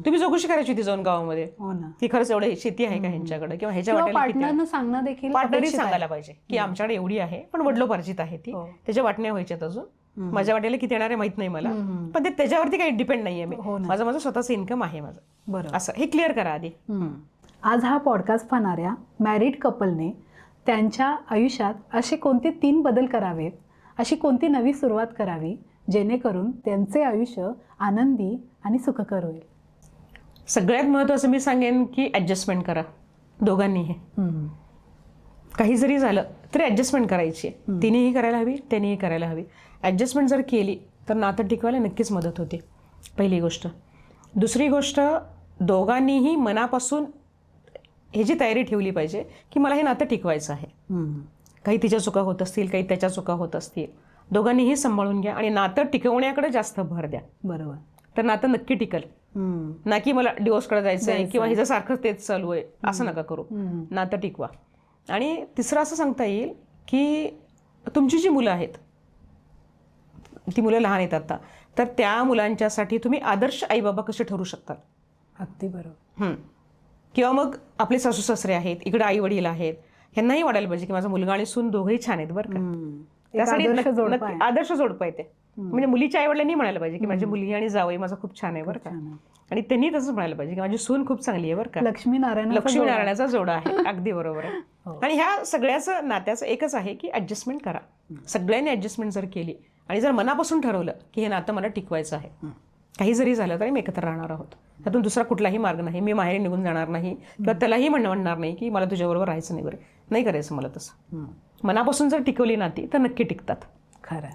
तुम्ही चौकशी करायची होती जाऊन गावामध्ये हो ना. की खरंच एवढं शेती आहे का ह्यांच्याकडे किंवा ह्याच्या किंवा वाट्याला किती पार्टनरनं सांगणं देखील पार्टनरही अपेक्षित आहे. सांगायला पाहिजे की आमच्याकडे एवढी आहे पण वडिलोपार्जित आहे ती, हो. त्याच्या वाटण्या व्हायच्यात अजून, माझ्या वाट्याला किती येणार आहे माहित नाही मला, पण ते त्याच्यावरती काही डिपेंड नाहीये मी, हो ना. माझं स्वतःचं इन्कम आहे माझं, बरोबर. असं हे क्लिअर करा आधी. आज हा पॉडकास्ट पाहणाऱ्या मॅरिड कपलने त्यांच्या आयुष्यात असे कोणते 3 बदल करावेत, अशी कोणती नवी सुरुवात करावी जेणेकरून त्यांचे आयुष्य आनंदी आणि सुखकर होईल. सगळ्यात महत्त्वाचं मी सांगेन की ॲडजस्टमेंट करा दोघांनीही. काही जरी झालं तरी ॲडजस्टमेंट करायची आहे, तिनेही करायला हवी त्यांनीही करायला हवी. ॲडजस्टमेंट जर केली तर नातं टिकवायला नक्कीच मदत होते, पहिली गोष्ट. दुसरी गोष्ट, दोघांनीही मनापासून ह्याची तयारी ठेवली पाहिजे की मला हे नातं टिकवायचं आहे. काही तिच्या चुका होत असतील, काही त्याच्या चुका होत असतील, दोघांनीही सांभाळून घ्या आणि नातं टिकवण्याकडे जास्त भर द्या. बरोबर. तर नातं नक्की टिकल. ना की मला डिवोर्सकडे जायचं आहे किंवा हिचं सारखं तेच चालू आहे असं नका करू, नातं टिकवा. आणि तिसरं असं सांगता येईल की तुमची जी मुलं आहेत, ती मुलं लहान आहेत आता, तर त्या मुलांच्यासाठी तुम्ही आदर्श आईबाबा कसे ठरू शकतात. अगदी बरोबर. किंवा मग आपले सासू सासरे आहेत, इकडे आई वडील आहेत, ह्यांनाही वाटायला पाहिजे की माझा मुलगा आणि सून दोघंही छान आहेत बरं का. त्यासाठी आदर्श जोडपं आहे ते. म्हणजे मुलीच्या आई वडिलांनी म्हणायला पाहिजे की माझी मुलगी आणि जावई माझा खूप छान आहे बरं का, आणि त्यांनी तसंच म्हणायला पाहिजे की माझी सून खूप चांगली आहे बरं का. लक्ष्मीनारायणाचा जोडा आहे. अगदी बरोबर आहे. आणि ह्या सगळ्याचं नात्याचं एकच आहे की ॲडजस्टमेंट करा. सगळ्यांनी ॲडजस्टमेंट जर केली आणि जर मनापासून ठरवलं की हे नातं मला टिकवायचं आहे, काही जरी झालं तरी मी एकत्र राहणार आहोत, त्यातून दुसरा कुठलाही मार्ग नाही, मी माहेरी निघून जाणार नाही किंवा त्यालाही म्हणणार नाही की मला तुझ्याबरोबर राहायचं नाही, बरं नाही करायचं मला तसं. मनापासून जर टिकवली नाती तर नक्की टिकतात. खरं.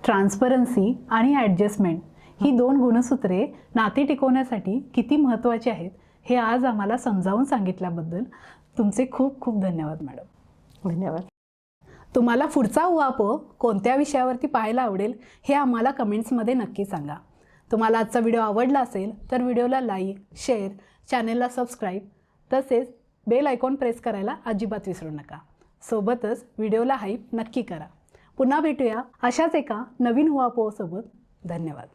ट्रान्सपरन्सी आणि ॲडजस्टमेंट ही 2 गुणसूत्रे नाती टिकवण्यासाठी किती महत्त्वाची आहेत हे आज आम्हाला समजावून सांगितल्याबद्दल तुमचे खूप खूप धन्यवाद मॅडम. धन्यवाद. तुम्हाला पुढचा उहापोह कोणत्या विषयावरती पाहायला आवडेल हे आम्हाला कमेंट्समध्ये नक्की सांगा. तुम्हाला आजचा व्हिडिओ आवडला असेल तर व्हिडिओला लाईक, शेअर, चॅनेलला सबस्क्राईब तसेच बेल आयकॉन प्रेस करायला अजिबात विसरू नका. सोबतच व्हिडिओला हाईप नक्की करा. पुन्हा भेटूया अशाच एका नवीन उहापोहसोबत. धन्यवाद.